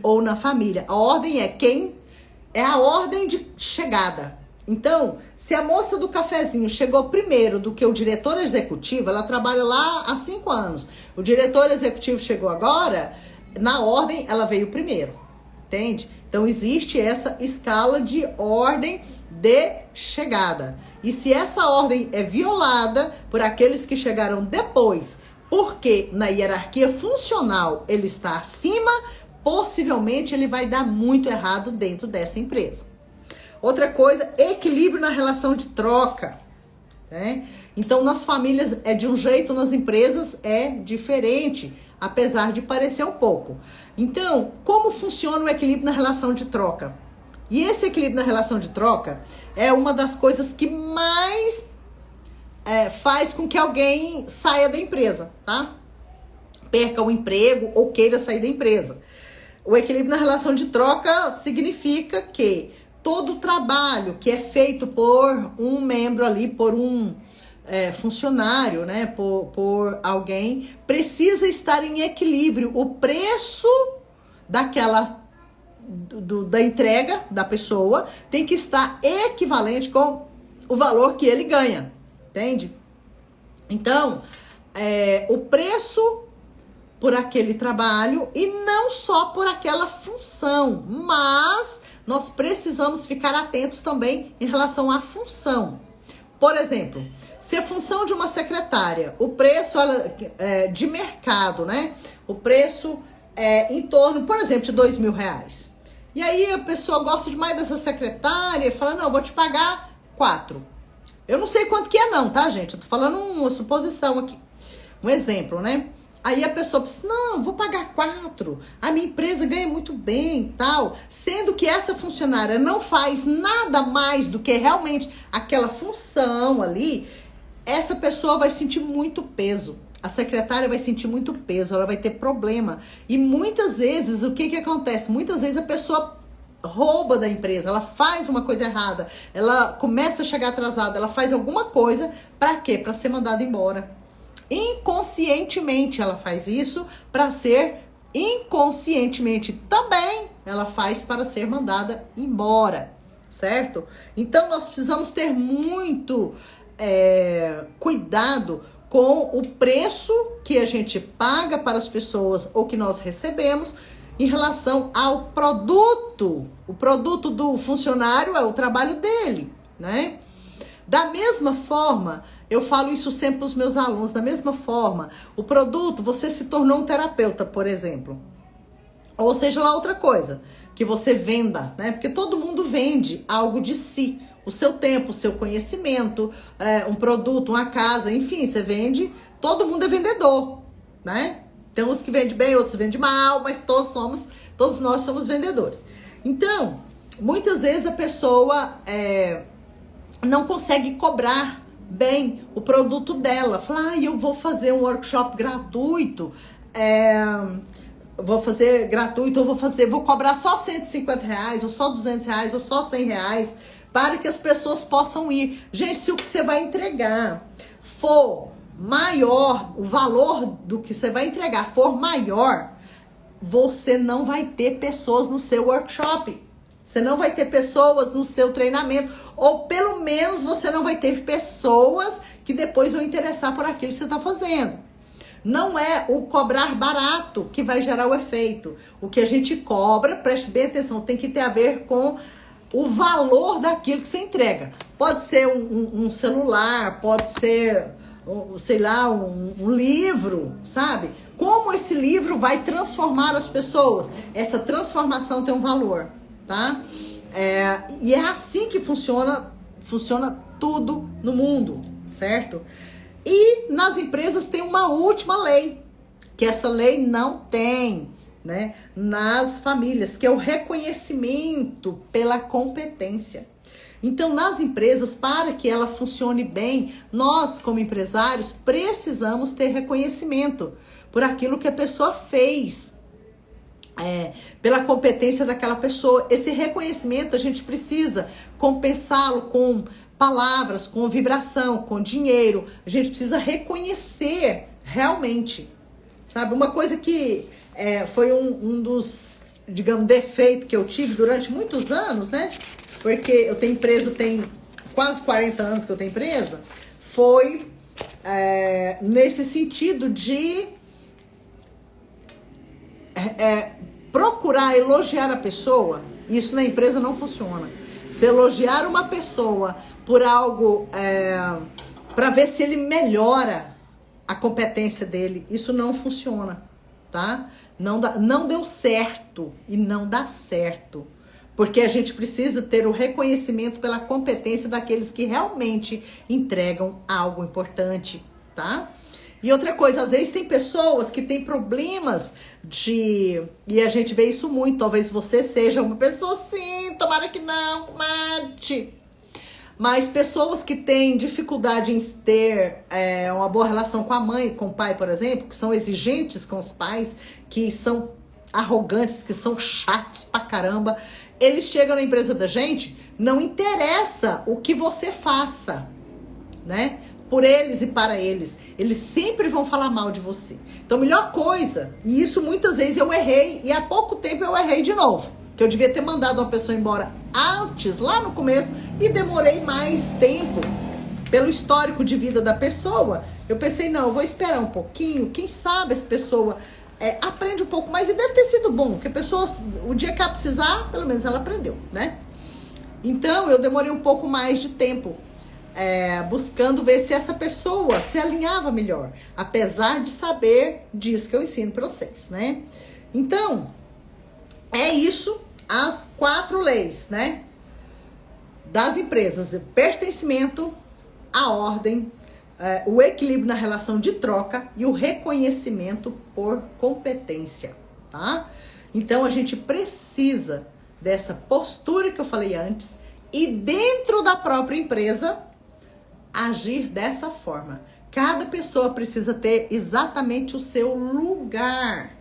ou na família? A ordem é a ordem de chegada. Então, se a moça do cafezinho chegou primeiro do que o diretor executivo, ela trabalha lá há 5 anos. O diretor executivo chegou agora, na ordem ela veio primeiro, entende? Então, existe essa escala de ordem de chegada. E se essa ordem é violada por aqueles que chegaram depois, porque na hierarquia funcional ele está acima, possivelmente ele vai dar muito errado dentro dessa empresa. Outra coisa, equilíbrio na relação de troca, né? Então, nas famílias é de um jeito, nas empresas é diferente, apesar de parecer um pouco. Então, como funciona o equilíbrio na relação de troca? E esse equilíbrio na relação de troca é uma das coisas que mais faz com que alguém saia da empresa, tá? Perca o emprego ou queira sair da empresa. O equilíbrio na relação de troca significa que todo o trabalho que é feito por um membro ali, por um funcionário, né, por alguém, precisa estar em equilíbrio. O preço da entrega da pessoa tem que estar equivalente com o valor que ele ganha, entende? Então, o preço por aquele trabalho e não só por aquela função, mas nós precisamos ficar atentos também em relação à função. Por exemplo, se a função de uma secretária, o preço de mercado, né? O preço em torno, por exemplo, de R$2.000. E aí a pessoa gosta demais dessa secretária e fala, não, eu vou te pagar 4. Eu não sei quanto que é não, tá, gente? Eu tô falando uma suposição aqui. Um exemplo, né? Aí a pessoa pensa, não, eu vou pagar 4. A minha empresa ganha muito bem e tal. Sendo que essa funcionária não faz nada mais do que realmente aquela função ali, essa pessoa vai sentir muito peso. A secretária vai sentir muito peso, ela vai ter problema. E muitas vezes, o que acontece? Muitas vezes a pessoa rouba da empresa, ela faz uma coisa errada, ela começa a chegar atrasada, ela faz alguma coisa, pra quê? Pra ser mandada embora. Inconscientemente ela faz isso para ser inconscientemente também ela faz para ser mandada embora, certo? Então nós precisamos ter muito cuidado com o preço que a gente paga para as pessoas ou que nós recebemos em relação ao produto. O produto do funcionário é o trabalho dele, né? Da mesma forma, eu falo isso sempre para os meus alunos, da mesma forma, o produto, você se tornou um terapeuta, por exemplo. Ou seja lá outra coisa, que você venda, né? Porque todo mundo vende algo de si. O seu tempo, o seu conhecimento, um produto, uma casa, enfim, você vende, todo mundo é vendedor, né? Tem uns que vendem bem, outros vendem mal, mas todos nós somos vendedores. Então, muitas vezes a pessoa não consegue cobrar bem o produto dela. Fala, eu vou fazer um workshop gratuito, vou cobrar só R$150, ou só R$200, ou só R$100, para que as pessoas possam ir. Gente, se o que você vai entregar for maior, o valor do que você vai entregar for maior, você não vai ter pessoas no seu workshop. Você não vai ter pessoas no seu treinamento. Ou pelo menos você não vai ter pessoas que depois vão interessar por aquilo que você está fazendo. Não é o cobrar barato que vai gerar o efeito. O que a gente cobra, preste bem atenção, tem que ter a ver com o valor daquilo que você entrega. Pode ser um celular, pode ser, sei lá, um livro, sabe? Como esse livro vai transformar as pessoas? Essa transformação tem um valor, tá? E é assim que funciona tudo no mundo, certo? E nas empresas tem uma última lei, que essa lei não tem, né, nas famílias, que é o reconhecimento pela competência. Então, nas empresas, para que ela funcione bem, nós, como empresários, precisamos ter reconhecimento por aquilo que a pessoa fez, pela competência daquela pessoa. Esse reconhecimento a gente precisa compensá-lo com palavras, com vibração, com dinheiro. A gente precisa reconhecer realmente, sabe? Uma coisa que foi um dos, digamos, defeitos que eu tive durante muitos anos, né? Porque eu tenho empresa, tem quase 40 anos que eu tenho empresa, foi nesse sentido de procurar elogiar a pessoa. Isso na empresa não funciona. Se elogiar uma pessoa por algo, para ver se ele melhora a competência dele, isso não funciona, tá? Não deu certo e não dá certo. Porque a gente precisa ter o reconhecimento pela competência daqueles que realmente entregam algo importante, tá? E outra coisa, às vezes tem pessoas que têm problemas e a gente vê isso muito, talvez você seja uma pessoa assim, tomara que não, comadre. Mas pessoas que têm dificuldade em ter uma boa relação com a mãe, com o pai, por exemplo, que são exigentes com os pais, que são arrogantes, que são chatos pra caramba, eles chegam na empresa da gente, não interessa o que você faça, né? Por eles e para eles. Eles sempre vão falar mal de você. Então, a melhor coisa, e isso muitas vezes eu errei, e há pouco tempo eu errei de novo, que eu devia ter mandado uma pessoa embora antes, lá no começo, e demorei mais tempo. Pelo histórico de vida da pessoa, eu pensei, não, eu vou esperar um pouquinho, quem sabe essa pessoa aprende um pouco mais, e deve ter sido bom, que a pessoa, o dia que ela precisar, pelo menos ela aprendeu, né? Então, eu demorei um pouco mais de tempo buscando ver se essa pessoa se alinhava melhor, apesar de saber disso que eu ensino para vocês, né? Então, é isso, as 4 leis, né? Das empresas: pertencimento, a ordem, o equilíbrio na relação de troca e o reconhecimento por competência, tá? Então, a gente precisa dessa postura que eu falei antes e dentro da própria empresa agir dessa forma. Cada pessoa precisa ter exatamente o seu lugar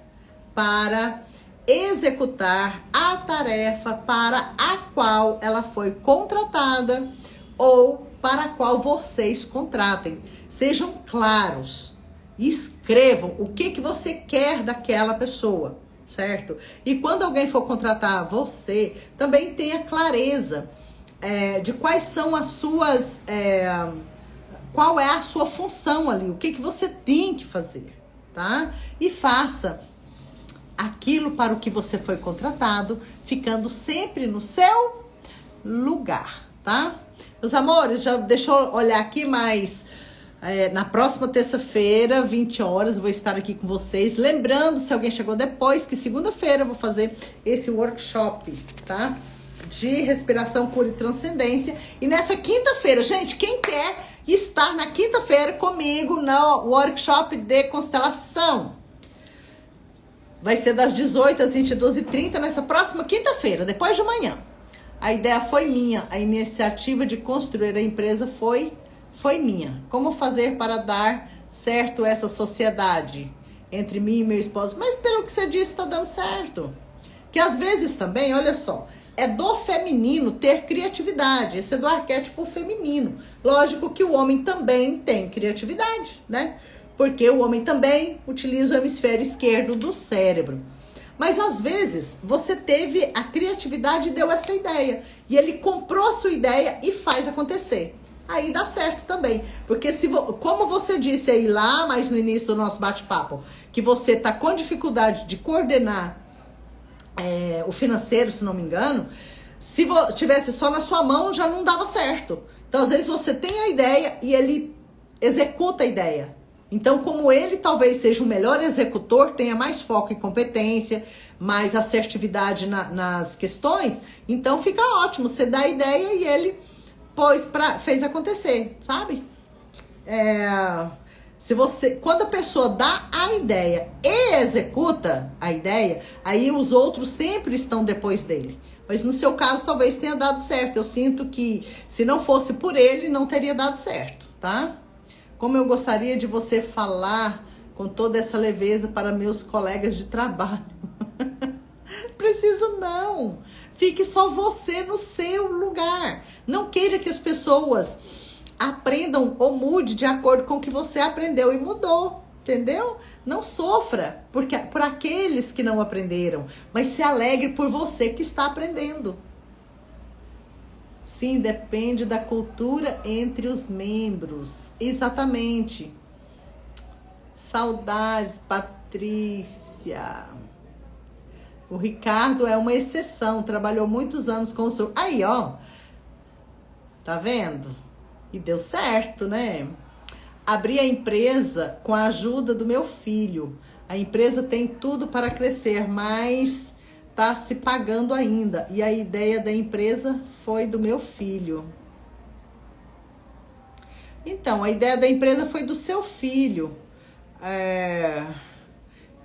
para executar a tarefa para a qual ela foi contratada ou para a qual vocês contratem. Sejam claros, escrevam o que você quer daquela pessoa, certo? E quando alguém for contratar você, também tenha clareza de quais são as suas, qual é a sua função ali, o que você tem que fazer, tá? E faça aquilo para o que você foi contratado, ficando sempre no seu lugar, tá? Meus amores, já deixa eu olhar aqui, mas na próxima terça-feira, 20 horas, eu vou estar aqui com vocês. Lembrando, se alguém chegou depois, que segunda-feira eu vou fazer esse workshop, tá? De respiração, cura e transcendência. E nessa quinta-feira, gente, quem quer estar na quinta-feira comigo no workshop de constelação? Vai ser das 18 às 22h30 nessa próxima quinta-feira, depois de amanhã. A ideia foi minha, a iniciativa de construir a empresa foi minha. Como fazer para dar certo essa sociedade entre mim e meu esposo? Mas pelo que você disse, está dando certo. Que às vezes também, olha só, é do feminino ter criatividade. Esse é do arquétipo feminino. Lógico que o homem também tem criatividade, né? Porque o homem também utiliza o hemisfério esquerdo do cérebro. Mas às vezes você teve a criatividade e deu essa ideia. E ele comprou a sua ideia e faz acontecer. Aí dá certo também. Porque como você disse aí lá, mais no início do nosso bate-papo, que você tá com dificuldade de coordenar o financeiro, se não me engano, se tivesse só na sua mão, já não dava certo. Então, às vezes, você tem a ideia e ele executa a ideia. Então, como ele talvez seja o melhor executor, tenha mais foco e competência, mais assertividade nas questões, então fica ótimo. Você dá a ideia e ele fez acontecer, sabe? Quando a pessoa dá a ideia e executa a ideia, aí os outros sempre estão depois dele. Mas no seu caso, talvez tenha dado certo. Eu sinto que se não fosse por ele, não teria dado certo, tá? Como eu gostaria de você falar com toda essa leveza para meus colegas de trabalho. Precisa não. Fique só você no seu lugar. Não queira que as pessoas aprendam ou mude de acordo com o que você aprendeu e mudou, entendeu? Não sofra por aqueles que não aprenderam, mas se alegre por você que está aprendendo. Sim, depende da cultura entre os membros. Exatamente. Saudades, Patrícia. O Ricardo é uma exceção, trabalhou muitos anos com o senhor. Aí, ó. Tá vendo? E deu certo, né? Abri a empresa com a ajuda do meu filho. A empresa tem tudo para crescer, mas tá se pagando ainda. E a ideia da empresa foi do meu filho. Então, a ideia da empresa foi do seu filho.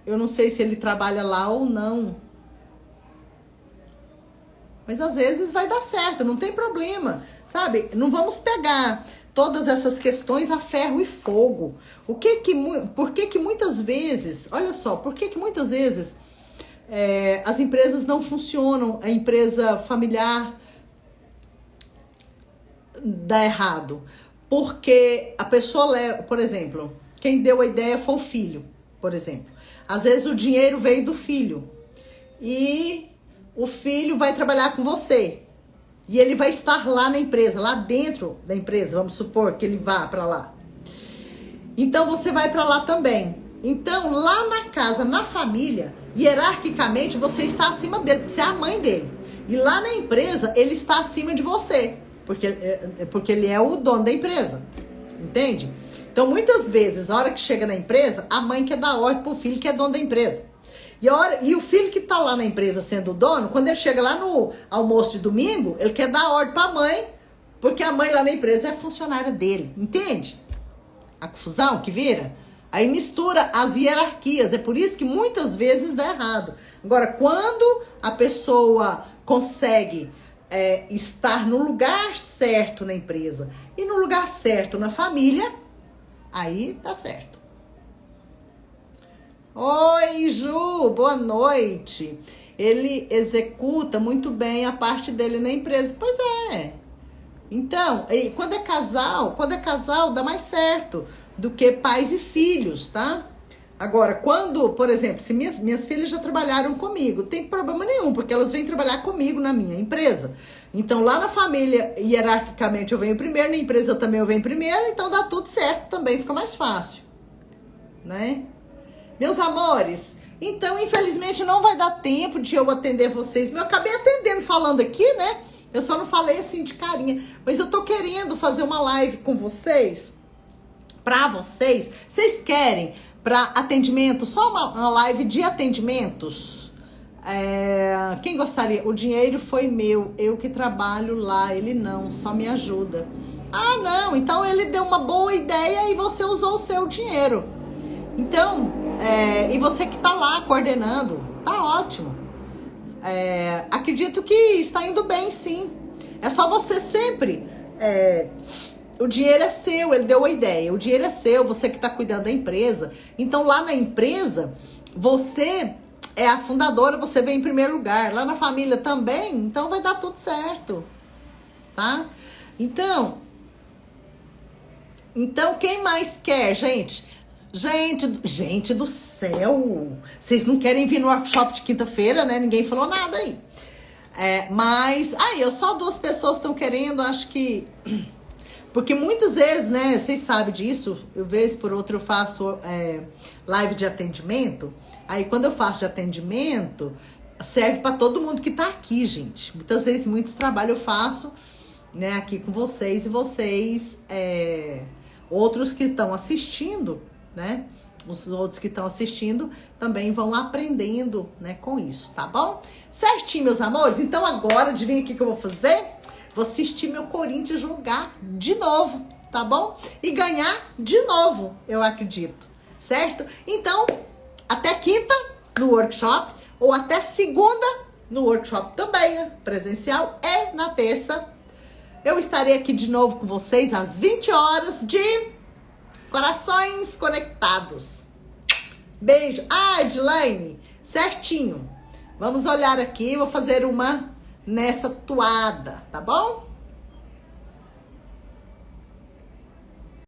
Eu não sei se ele trabalha lá ou não. Mas às vezes vai dar certo, não tem problema. Sabe? Não vamos pegar todas essas questões a ferro e fogo. Por que muitas vezes, olha só, por que muitas vezes as empresas não funcionam, a empresa familiar dá errado? Porque a pessoa leva, por exemplo, quem deu a ideia foi o filho, por exemplo. Às vezes o dinheiro veio do filho e o filho vai trabalhar com você. E ele vai estar lá na empresa, lá dentro da empresa, vamos supor que ele vá para lá. Então você vai para lá também. Então lá na casa, na família, hierarquicamente você está acima dele, porque você é a mãe dele. E lá na empresa ele está acima de você, porque ele é o dono da empresa, entende? Então muitas vezes, a hora que chega na empresa, a mãe quer dar ordem pro filho que é dono da empresa. E o filho que tá lá na empresa sendo o dono, quando ele chega lá no almoço de domingo, ele quer dar ordem pra mãe, porque a mãe lá na empresa é funcionária dele, entende? A confusão que vira? Aí mistura as hierarquias, é por isso que muitas vezes dá errado. Agora, quando a pessoa consegue estar no lugar certo na empresa e no lugar certo na família, aí dá certo. Oi, Ju, boa noite. Ele executa muito bem a parte dele na empresa. Pois é. Então, quando é casal dá mais certo do que pais e filhos, tá? Agora, quando, por exemplo, se minhas filhas já trabalharam comigo, não tem problema nenhum, porque elas vêm trabalhar comigo na minha empresa. Então, lá na família, hierarquicamente, eu venho primeiro, na empresa também eu venho primeiro, então dá tudo certo, também fica mais fácil, né? Meus amores, então, infelizmente, não vai dar tempo de eu atender vocês. Eu acabei atendendo, falando aqui, né? Eu só não falei assim de carinha. Mas eu tô querendo fazer uma live com vocês, pra vocês. Vocês querem pra atendimento, só uma live de atendimentos? Quem gostaria? O dinheiro foi meu, eu que trabalho lá, ele não, só me ajuda. Ah, não, então ele deu uma boa ideia e você usou o seu dinheiro. Então, e você que tá lá coordenando, tá ótimo. acredito que está indo bem, sim. É só você sempre... o dinheiro é seu, ele deu a ideia. O dinheiro é seu, você que está cuidando da empresa. Então, lá na empresa, você é a fundadora, você vem em primeiro lugar. Lá na família também, então vai dar tudo certo. Tá? Então quem mais quer, gente? Gente do céu! Vocês não querem vir no workshop de quinta-feira, né? Ninguém falou nada aí. Mas, eu só 2 pessoas estão querendo, acho que... Porque muitas vezes, né, vocês sabem disso, vez por outra eu faço live de atendimento. Aí quando eu faço de atendimento, serve para todo mundo que tá aqui, gente. Muitas vezes, muitos trabalhos eu faço, né, aqui com vocês. E vocês, outros que estão assistindo, né, os outros que estão assistindo também vão aprendendo, né, com isso, tá bom? Certinho, meus amores? Então agora, adivinha o que eu vou fazer? Vou assistir meu Corinthians jogar de novo, tá bom? E ganhar de novo, eu acredito, certo? Então, até quinta no workshop, ou até segunda no workshop também, presencial, e na terça eu estarei aqui de novo com vocês às 20 horas de Corações Conectados. Beijo. Edlaine, certinho. Vamos olhar aqui, vou fazer uma nessa toada, tá bom?